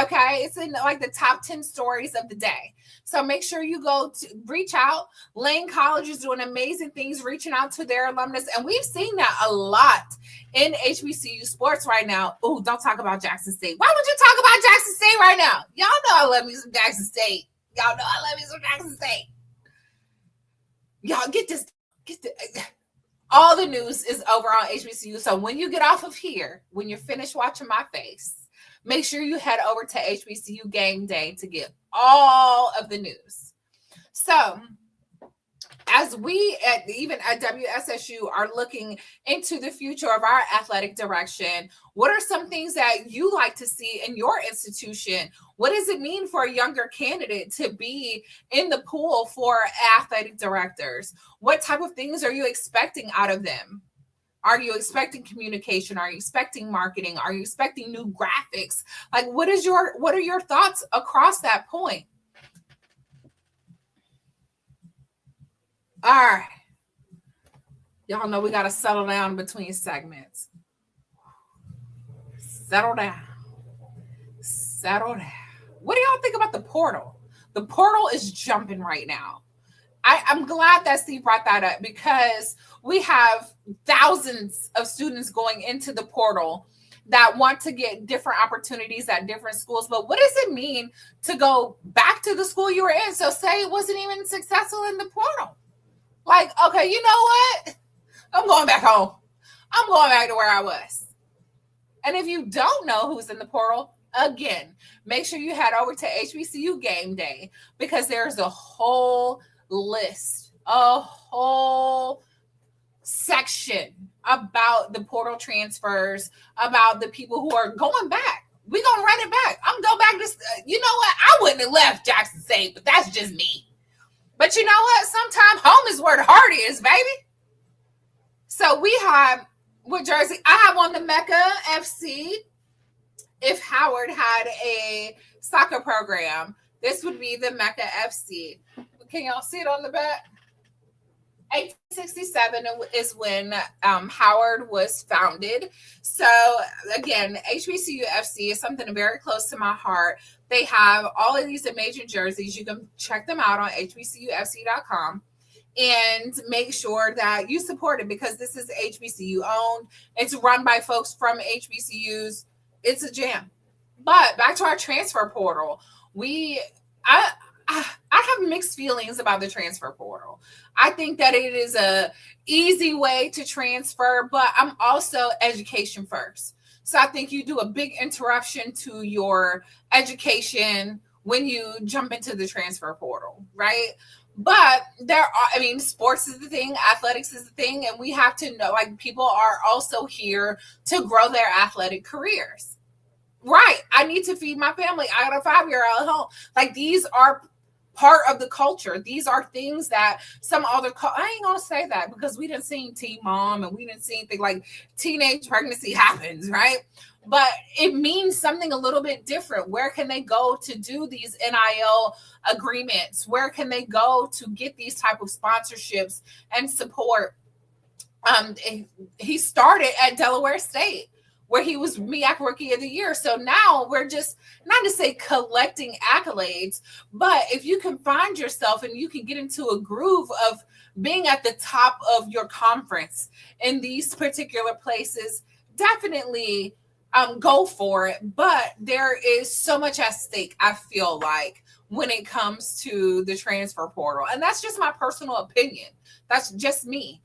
Okay, it's in like the top 10 stories of the day. So make sure you go to reach out. Lane College is doing amazing things, reaching out to their alumnus. And we've seen that a lot in HBCU sports right now. Oh, don't talk about Jackson State. Why would you talk about Jackson State right now? Y'all know I love me some Jackson State. Y'all know I love me some Jackson State. Y'all get this. All the news is over on HBCU. So when you get off of here, when you're finished watching my face, make sure you head over to HBCU Game Day to get all of the news. So as we even at WSSU are looking into the future of our athletic direction, what are some things that you like to see in your institution? What does it mean for a younger candidate to be in the pool for athletic directors? What type of things are you expecting out of them? Are you expecting communication? Are you expecting marketing? Are you expecting new graphics? Like, what are your thoughts across that point? All right. Y'all know we got to settle down between segments. Settle down. Settle down. What do y'all think about the portal? The portal is jumping right now. I'm glad that Steve brought that up because we have thousands of students going into the portal that want to get different opportunities at different schools. But what does it mean to go back to the school you were in? So say it wasn't even successful in the portal. Like, okay, you know what? I'm going back home. I'm going back to where I was. And if you don't know who's in the portal, again, make sure you head over to HBCU Game Day because there's a whole list, a whole section about the portal transfers, about the people who are going back. We're going to run it back. I'm going back to, you know what? I wouldn't have left Jackson State, but that's just me. But you know what? Sometimes home is where the heart is, baby. So we have, what jersey? I have on the Mecca FC. If Howard had a soccer program, this would be the Mecca FC. Can y'all see it on the back? 1867 is when Howard was founded. So again, HBCU FC is something very close to my heart. They have all of these amazing jerseys. You can check them out on hbcufc.com and make sure that you support it because this is HBCU owned. It's run by folks from HBCUs. It's a jam. But back to our transfer portal. I have mixed feelings about the transfer portal. I think that it is a easy way to transfer, but I'm also education first. So I think you do a big interruption to your education when you jump into the transfer portal, right? But sports is the thing, athletics is the thing, and we have to know, like, people are also here to grow their athletic careers. Right. I need to feed my family. I got a 5-year-old at home. Like, these are part of the culture. These are things that some other, I ain't gonna say that because we didn't see Teen Mom and we didn't see anything like teenage pregnancy happens, right? But it means something a little bit different. Where can they go to do these NIL agreements? Where can they go to get these type of sponsorships and support? He started at Delaware State, where he was MEAC Rookie of the Year. So now we're just, not to say collecting accolades, but if you can find yourself and you can get into a groove of being at the top of your conference in these particular places, definitely go for it. But there is so much at stake, I feel like, when it comes to the transfer portal. And that's just my personal opinion. That's just me.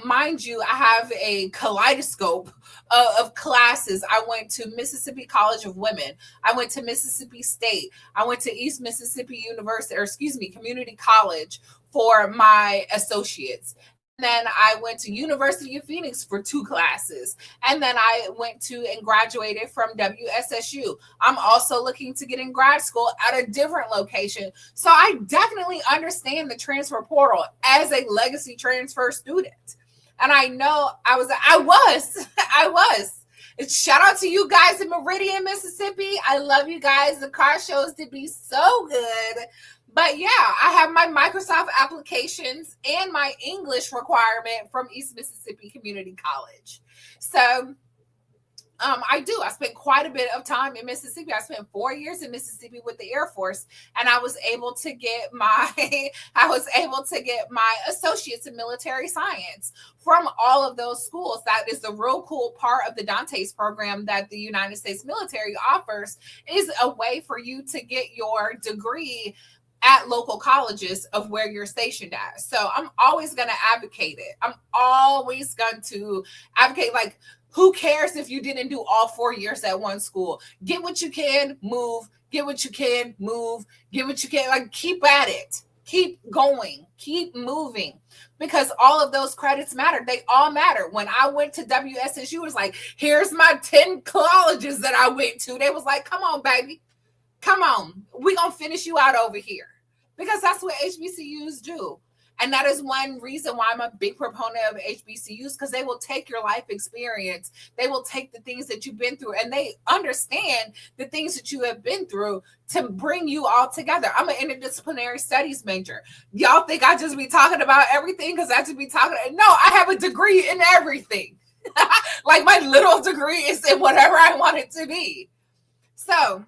Mind you, I have a kaleidoscope of classes. I went to Mississippi College of Women. I went to Mississippi State. I went to East Mississippi University, Community College for my associates. And then I went to University of Phoenix for 2 classes. And then I went to and graduated from WSSU. I'm also looking to get in grad school at a different location. So I definitely understand the transfer portal as a legacy transfer student. And I know I was. Shout out to you guys in Meridian, Mississippi. I love you guys. The car shows to be so good. But yeah, I have my Microsoft applications and my English requirement from East Mississippi Community College. So I do. I spent quite a bit of time in Mississippi. I spent 4 years in Mississippi with the Air Force, and I was able to get my associates in military science from all of those schools. That is the real cool part of the Dante's program that the United States military offers, is a way for you to get your degree at local colleges of where you're stationed at. So I'm always going to advocate it. I'm always going to advocate, like, who cares if you didn't do all 4 years at one school? Get what you can, move, get what you can, move, get what you can. Like, keep at it. Keep going, keep moving, because all of those credits matter. They all matter. When I went to WSSU, it was like, here's my 10 colleges that I went to. They was like, come on, baby. Come on. We're going to finish you out over here. Because that's what HBCUs do. And that is one reason why I'm a big proponent of HBCUs, because they will take your life experience. They will take the things that you've been through, and they understand the things that you have been through to bring you all together. I'm an interdisciplinary studies major. Y'all think I just be talking about everything because I just be talking? No, I have a degree in everything. Like, my little degree is in whatever I want it to be. So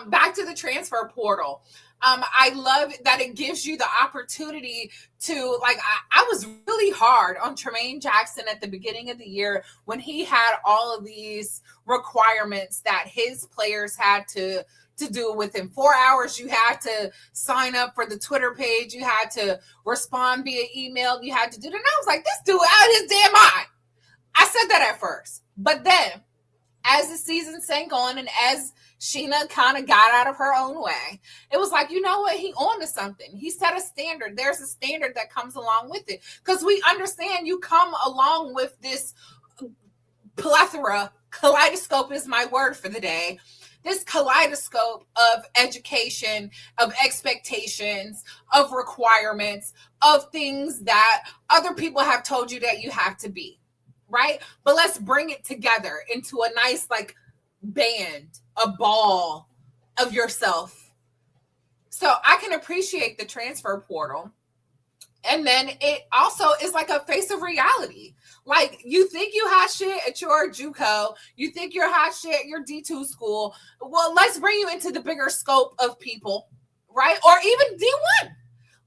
back to the transfer portal. I love that it gives you the opportunity to, like, I was really hard on Tremaine Jackson at the beginning of the year when he had all of these requirements that his players had to do. Within 4 hours. You had to sign up for the Twitter page. You had to respond via email. You had to do that. And I was like, this dude out of his damn mind. I said that at first. But then, as the season sank on and as Sheena kind of got out of her own way, it was like, you know what? He on to something. He set a standard. There's a standard that comes along with it. Because we understand you come along with this plethora. Kaleidoscope is my word for the day. This kaleidoscope of education, of expectations, of requirements, of things that other people have told you that you have to be. Right? But let's bring it together into a nice, like, band, a ball of yourself. So I can appreciate the transfer portal. And then it also is like a face of reality. Like, you think you hot shit at your JUCO, you think you're hot shit at your D2 school. Well, let's bring you into the bigger scope of people, right? Or even D1.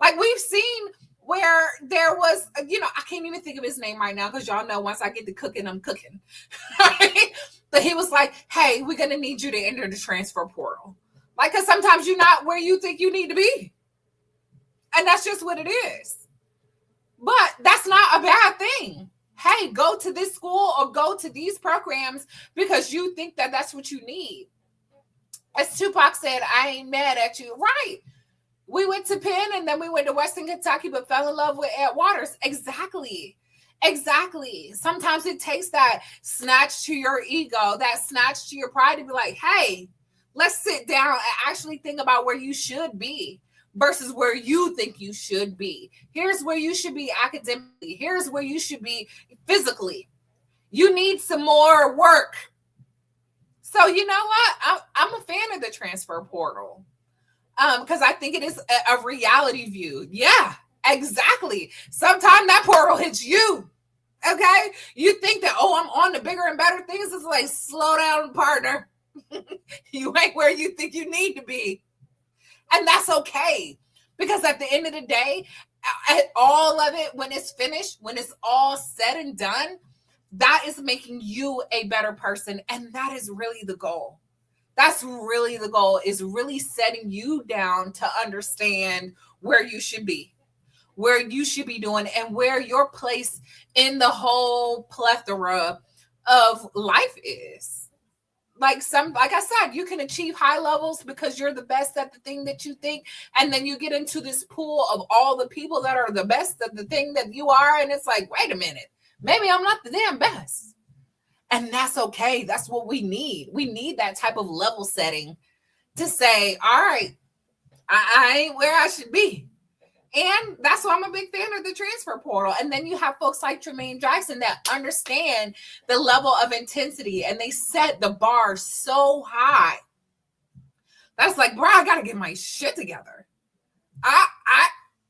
Like, we've seen where there was, I can't even think of his name right now, because y'all know once I get to cooking, I'm cooking. Right? But he was like, hey, we're going to need you to enter the transfer portal. Like, because sometimes you're not where you think you need to be. And that's just what it is. But that's not a bad thing. Hey, go to this school or go to these programs because you think that that's what you need. As Tupac said, I ain't mad at you. Right. We went to Penn and then we went to Western Kentucky, but fell in love with Ed Waters. Exactly. Sometimes it takes that snatch to your ego, that snatch to your pride to be like, hey, let's sit down and actually think about where you should be versus where you think you should be. Here's where you should be academically. Here's where you should be physically. You need some more work. So you know what? I'm a fan of the transfer portal. Because I think it is a reality view. Yeah, exactly. Sometimes that portal hits you. Okay? You think that, I'm on the bigger and better things. It's like, slow down, partner. You ain't where you think you need to be. And that's okay. Because at the end of the day, all of it, when it's finished, when it's all said and done, that is making you a better person. And that is really the goal. That's really the goal, is really setting you down to understand where you should be, where you should be doing, and where your place in the whole plethora of life is. Like I said, you can achieve high levels because you're the best at the thing that you think, and then you get into this pool of all the people that are the best at the thing that you are, and it's like, wait a minute, maybe I'm not the damn best. And that's okay. That's what we need. We need that type of level setting to say, all right, I ain't where I should be. And that's why I'm a big fan of the transfer portal. And then you have folks like Tremaine Jackson that understand the level of intensity, and they set the bar so high. That's like, bro, I got to get my shit together.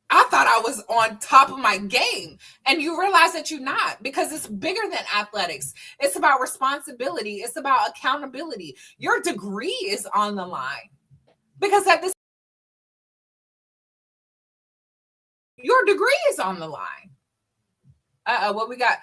I thought I was on top of my game, and you realize that you're not, because it's bigger than athletics. It's about responsibility. It's about accountability. Your degree is on the line, because at this, your degree is on the line. What we got?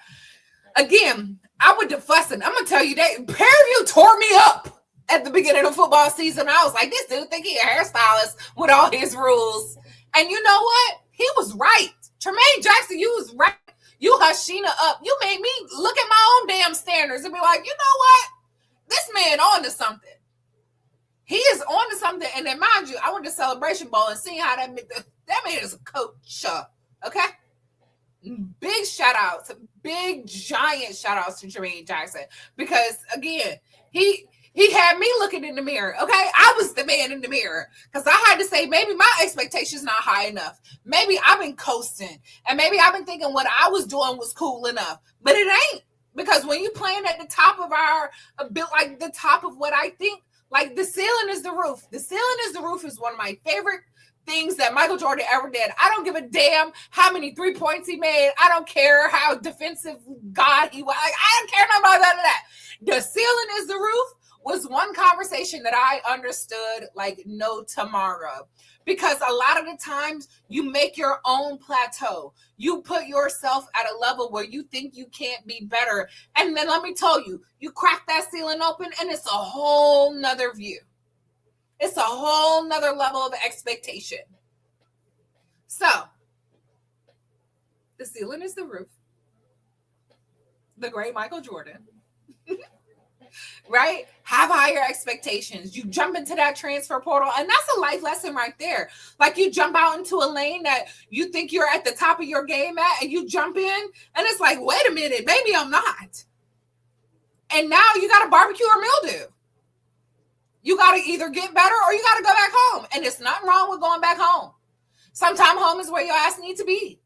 Again, I went to fussing. I'm gonna tell you that Prairie tore me up at the beginning of football season. I was like, this dude think he a hairstylist with all his rules. And you know what? He was right. Tremaine Jackson, you was right. You hush Sheena up. You made me look at my own damn standards and be like, you know what? This man on to something. He is on to something. And then mind you, I went to Celebration Bowl and see how that man is a coach. Okay? Big shout outs, big giant shout outs to Tremaine Jackson. Because again, he had me looking in the mirror. Okay, I was the man in the mirror, because I had to say, maybe my expectations not high enough. Maybe I've been coasting, and maybe I've been thinking what I was doing was cool enough, but it ain't. Because when you playing at the top of a bit, like the top of what I think, like the ceiling is the roof. The ceiling is the roof is one of my favorite things that Michael Jordan ever did. I don't give a damn how many 3 points he made. I don't care how defensive God he was. Like, I don't care about none of that. The ceiling is the roof was one conversation that I understood like no tomorrow. Because a lot of the times you make your own plateau. You put yourself at a level where you think you can't be better. And then let me tell you, you crack that ceiling open and it's a whole nother view. It's a whole nother level of expectation. So, the ceiling is the roof. The great Michael Jordan. Right? Have higher expectations. You jump into that transfer portal, and that's a life lesson right there. Like, you jump out into a lane that you think you're at the top of your game at, and you jump in, and it's like, wait a minute, maybe I'm not. And now you got to barbecue or mildew. You got to either get better or you got to go back home. And there's nothing wrong with going back home. Sometimes home is where your ass needs to be.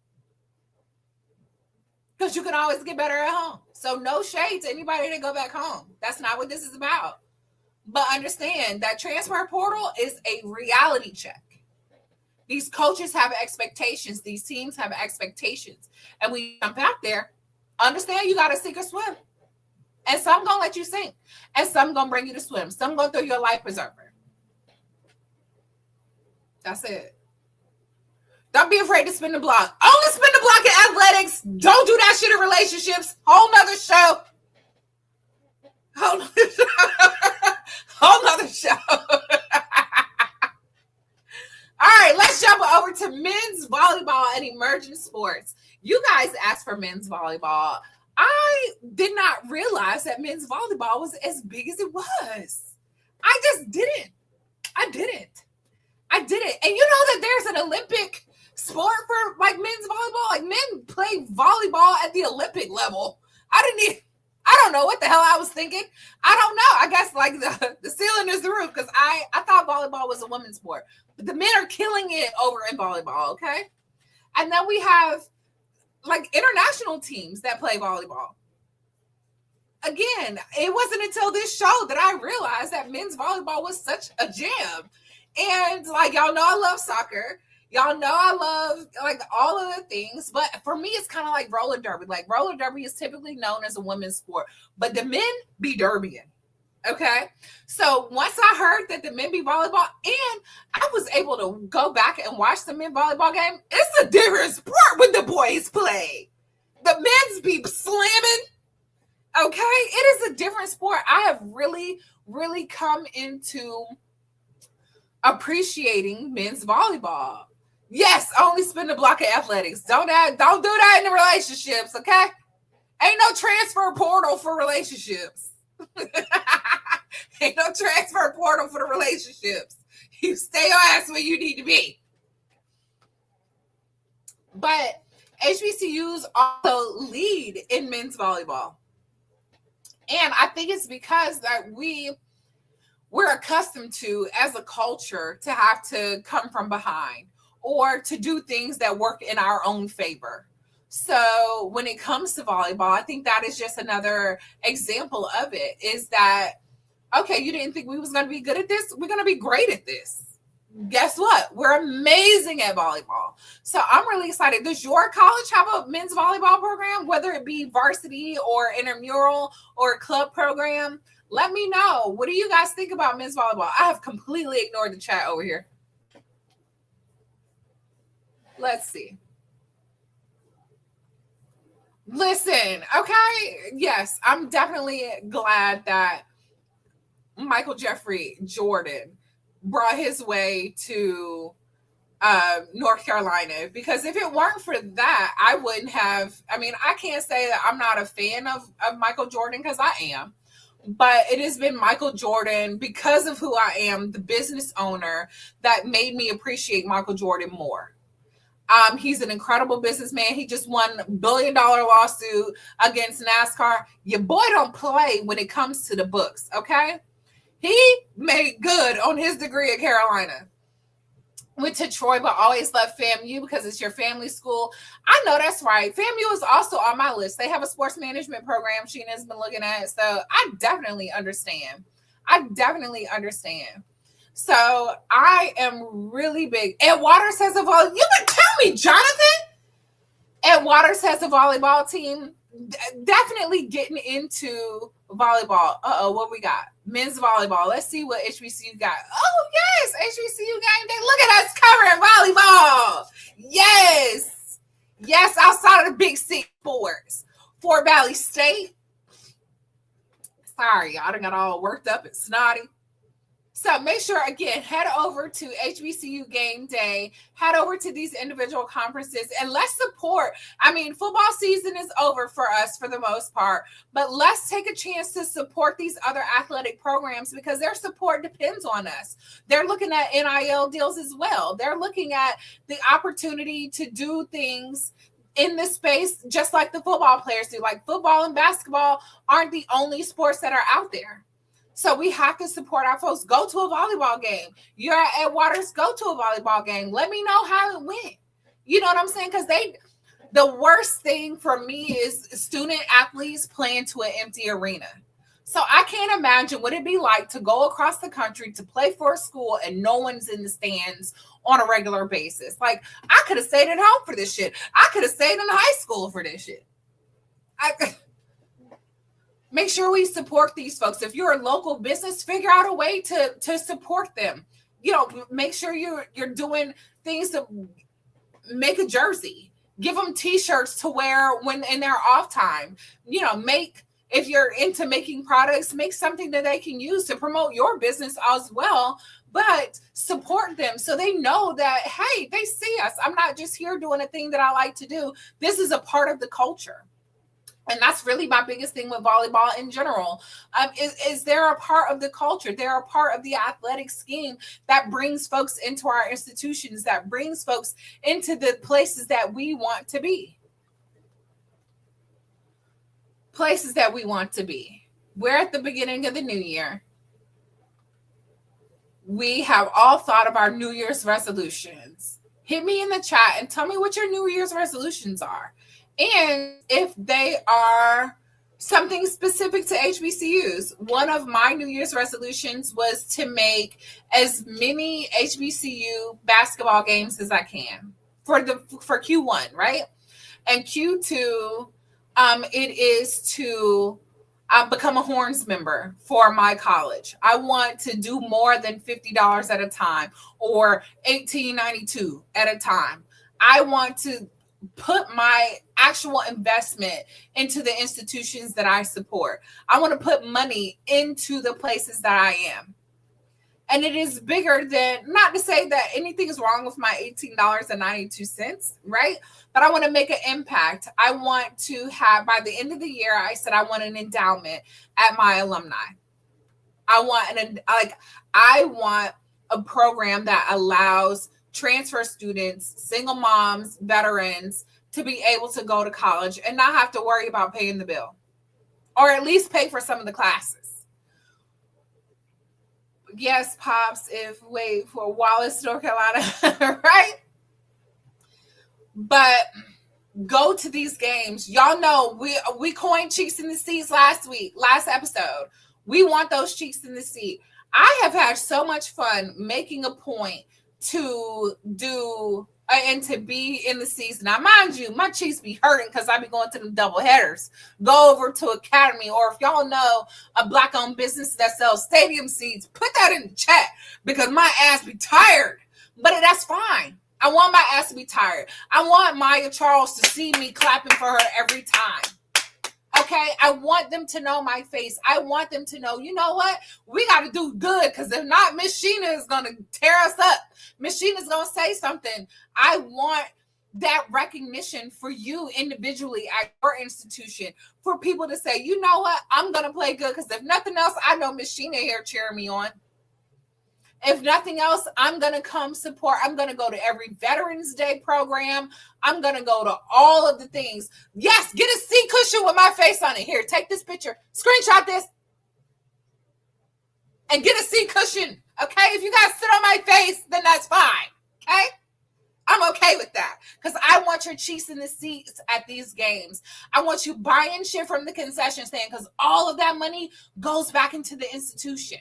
Because you can always get better at home. So no shade to anybody that go back home. That's not what this is about. But understand that transfer portal is a reality check. These coaches have expectations. These teams have expectations. And we jump out there. Understand you got to sink or swim. And some gonna let you sink. And some gonna bring you to swim. Some gonna throw you a life preserver. That's it. Don't be afraid to spin the block. Only spin the block in athletics. Don't do that shit in relationships. Whole nother show. Whole nother show. Whole nother show. All right, let's jump over to men's volleyball and emerging sports. You guys asked for men's volleyball. I did not realize that men's volleyball was as big as it was. I just didn't. I didn't. And you know that there's an Olympic sport for like men's volleyball? Like men play volleyball at the Olympic level. I don't know what the hell I was thinking. I don't know. I guess like the ceiling is the roof, because I thought volleyball was a women's sport. But the men are killing it over in volleyball, okay? And then we have like international teams that play volleyball. Again, it wasn't until this show that I realized that men's volleyball was such a jam. And like, y'all know I love soccer. Y'all know I love like all of the things. But for me, it's kind of like roller derby. Like roller derby is typically known as a women's sport, but the men be derbying. Okay. So once I heard that the men be volleyball, and I was able to go back and watch the men volleyball game, it's a different sport when the boys play. The men's be slamming. Okay, it is a different sport. I have really, really come into appreciating men's volleyball. Yes, only spin the block of athletics. Don't do that in the relationships, okay? Ain't no transfer portal for relationships. Ain't no transfer portal for the relationships. You stay your ass where you need to be. But HBCUs also lead in men's volleyball. And I think it's because that we're accustomed to, as a culture, to have to come from behind or to do things that work in our own favor. So when it comes to volleyball, I think that is just another example of it, is that, okay, you didn't think we was going to be good at this? We're going to be great at this. Guess what? We're amazing at volleyball. So I'm really excited. Does your college have a men's volleyball program, whether it be varsity or intramural or club program? Let me know. What do you guys think about men's volleyball? I have completely ignored the chat over here. Let's see. Listen, okay. Yes, I'm definitely glad that Michael Jeffrey Jordan brought his way to North Carolina, because if it weren't for that, I wouldn't have. I mean, I can't say that I'm not a fan of Michael Jordan, because I am. But it has been Michael Jordan, because of who I am, the business owner, that made me appreciate Michael Jordan more. He's an incredible businessman. He just won $1 billion lawsuit against NASCAR. Your boy don't play when it comes to the books, okay? He made good on his degree at Carolina. Went to Troy, but always left FAMU because it's your family school. I know that's right. FAMU is also on my list. They have a sports management program Sheena's been looking at. So I definitely understand. So I am really big. Ed Waters has a volleyball. You can tell me, Jonathan. Ed Waters has a volleyball team. Definitely getting into volleyball. What we got? Men's volleyball. Let's see what HBCU got. Oh, yes. HBCU game day. Look at us covering volleyball. Yes. Yes, outside of the Big Six sports. Fort Valley State. Sorry, y'all done got all worked up and snotty. So make sure, again, head over to HBCU Game Day, head over to these individual conferences, and let's support. I mean, football season is over for us for the most part, but let's take a chance to support these other athletic programs, because their support depends on us. They're looking at NIL deals as well. They're looking at the opportunity to do things in this space, just like the football players do. Like, football and basketball aren't the only sports that are out there. So we have to support our folks. Go to a volleyball game. You're at Waters, go to a volleyball game. Let me know how it went. You know what I'm saying? Because the worst thing for me is student athletes playing to an empty arena. So I can't imagine what it'd be like to go across the country to play for a school and no one's in the stands on a regular basis. Like, I could have stayed at home for this shit. I could have stayed in high school for this shit. Make sure we support these folks. If you're a local business, figure out a way to support them. You know, make sure you're doing things to make a jersey. Give them T-shirts to wear when in their off time. You know, if you're into making products, make something that they can use to promote your business as well. But support them so they know that, hey, they see us. I'm not just here doing a thing that I like to do. This is a part of the culture. And that's really my biggest thing with volleyball in general. Is they're a part of the culture. They're a part of the athletic scheme that brings folks into our institutions, that brings folks into the places that we want to be. Places that we want to be. We're at the beginning of the new year. We have all thought of our New Year's resolutions. Hit me in the chat and tell me what your New Year's resolutions are. And if they are something specific to HBCUs. One of my New Year's resolutions was to make as many HBCU basketball games as I can for Q1, right? And Q2, it is to become a Horns member for my college. I want to do more than $50 at a time or $18.92 at a time. I want to put my actual investment into the institutions that I support. I want to put money into the places that I am. And it is bigger than, not to say that anything is wrong with my $18.92, right? But I want to make an impact. I want to have, by the end of the year, I said I want an endowment at my alumni. I want a program that allows transfer students, single moms, veterans to be able to go to college and not have to worry about paying the bill, or at least pay for some of the classes. Yes, Pops, for Wallace, North Carolina, right? But go to these games. Y'all know we coined cheeks in the seats last episode. We want those cheeks in the seat. I have had so much fun making a point to do and to be in the seats. Now, mind you, my cheeks be hurting because I be going to them double headers. Go over to Academy, or if y'all know a Black-owned business that sells stadium seats, put that in the chat because my ass be tired. But that's fine. I want my ass to be tired. I want Maya Charles to see me clapping for her every time. Okay, I want them to know my face. I want them to know, you know what? We got to do good, because if not, Miss Sheena is going to tear us up. Miss Sheena is going to say something. I want that recognition for you individually at your institution, for people to say, you know what? I'm going to play good, because if nothing else, I know Miss Sheena here cheering me on. If nothing else, I'm going to come support. I'm going to go to every Veterans Day program. I'm going to go to all of the things. Yes, get a seat cushion with my face on it. Here, take this picture. Screenshot this. And get a seat cushion. Okay? If you guys sit on my face, then that's fine. Okay? I'm okay with that. Because I want your cheeks in the seats at these games. I want you buying shit from the concession stand, because all of that money goes back into the institution.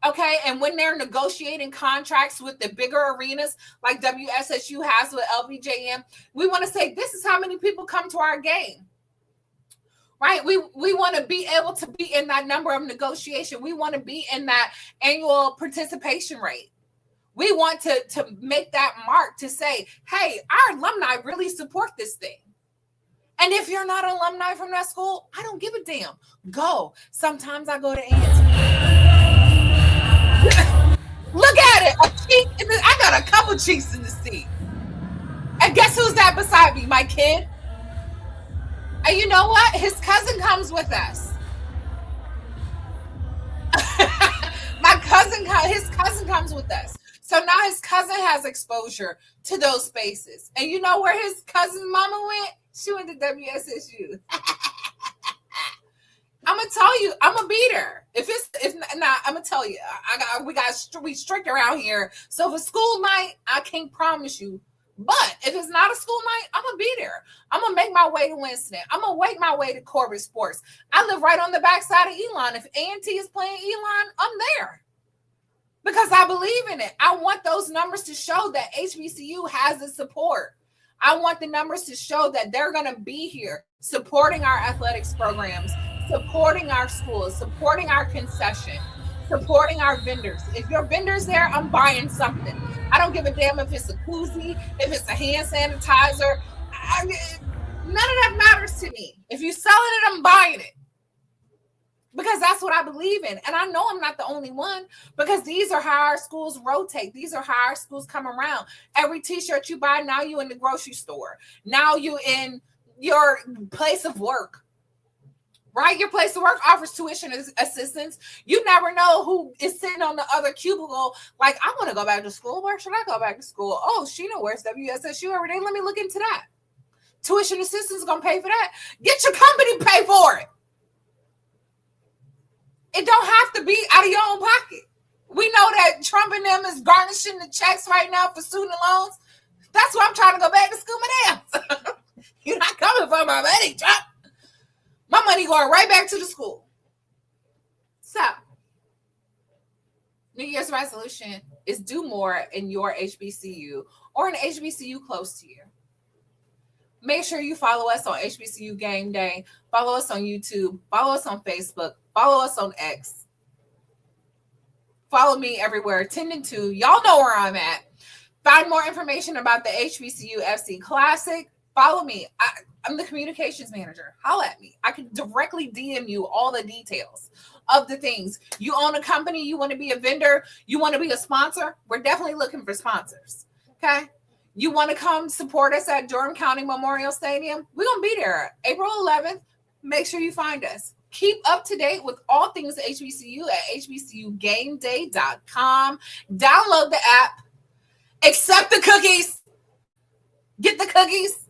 Okay, and when they're negotiating contracts with the bigger arenas like WSSU has with LBJM, we want to say, this is how many people come to our game, right? We want to be able to be in that number of negotiation. We want to be in that annual participation rate. We want to make that mark to say, hey, our alumni really support this thing. And if you're not an alumni from that school, I don't give a damn. Go. Sometimes I go to A&T. Look at it. I got a couple cheeks in the seat. And guess who's that beside me? My kid. And you know what? His cousin comes with us. His cousin comes with us. So now his cousin has exposure to those spaces. And you know where his cousin's mama went? She went to WSSU. I'm gonna tell you, I'm gonna beat her. If not, I'm gonna tell you, we strict around here. So if it's school night, I can't promise you. But if it's not a school night, I'm gonna beat her. I'm gonna make my way to Winston. I'm gonna make my way to Corbett Sports. I live right on the backside of Elon. If A&T is playing Elon, I'm there because I believe in it. I want those numbers to show that HBCU has the support. I want the numbers to show that they're gonna be here supporting our athletics programs, supporting our schools, supporting our concession, supporting our vendors. If your vendor's there, I'm buying something. I don't give a damn if it's a koozie, if it's a hand sanitizer. None of that matters to me. If you're selling it, I'm buying it. Because that's what I believe in. And I know I'm not the only one, because these are how our schools rotate. These are how our schools come around. Every t-shirt you buy, now you in the grocery store. Now you in your place of work. Right? Your place of work offers tuition assistance. You never know who is sitting on the other cubicle. Like, I want to go back to school. Where should I go back to school? Oh, Sheena wears WSSU every day. Let me look into that. Tuition assistance is going to pay for that. Get your company to pay for it. It don't have to be out of your own pocket. We know that Trump and them is garnishing the checks right now for student loans. That's why I'm trying to go back to school my damn. You're not coming for my money, Trump. My money going right back to the school. So, New Year's resolution is do more in your HBCU or an HBCU close to you. Make sure you follow us on HBCU Game Day. Follow us on YouTube. Follow us on Facebook. Follow us on X. Follow me everywhere. 10-2. Y'all know where I'm at. Find more information about the HBCU FC Classic Follow me. I'm the communications manager. Holla at me. I can directly DM you all the details of the things. You own a company, you want to be a vendor, you want to be a sponsor. We're definitely looking for sponsors. Okay. You want to come support us at Durham County Memorial Stadium? We're going to be there April 11th. Make sure you find us. Keep up to date with all things HBCU at hbcugameday.com. Download the app. Accept the cookies. Get the cookies.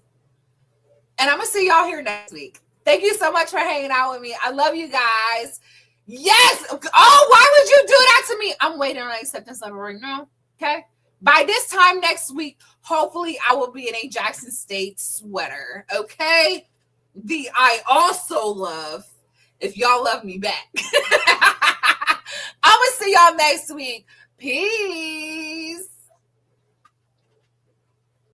And I'm going to see y'all here next week. Thank you so much for hanging out with me. I love you guys. Yes. Oh, why would you do that to me? I'm waiting on acceptance letter right now. Okay. By this time next week, hopefully I will be in a Jackson State sweater. Okay. I also love if y'all love me back. I'm going to see y'all next week. Peace.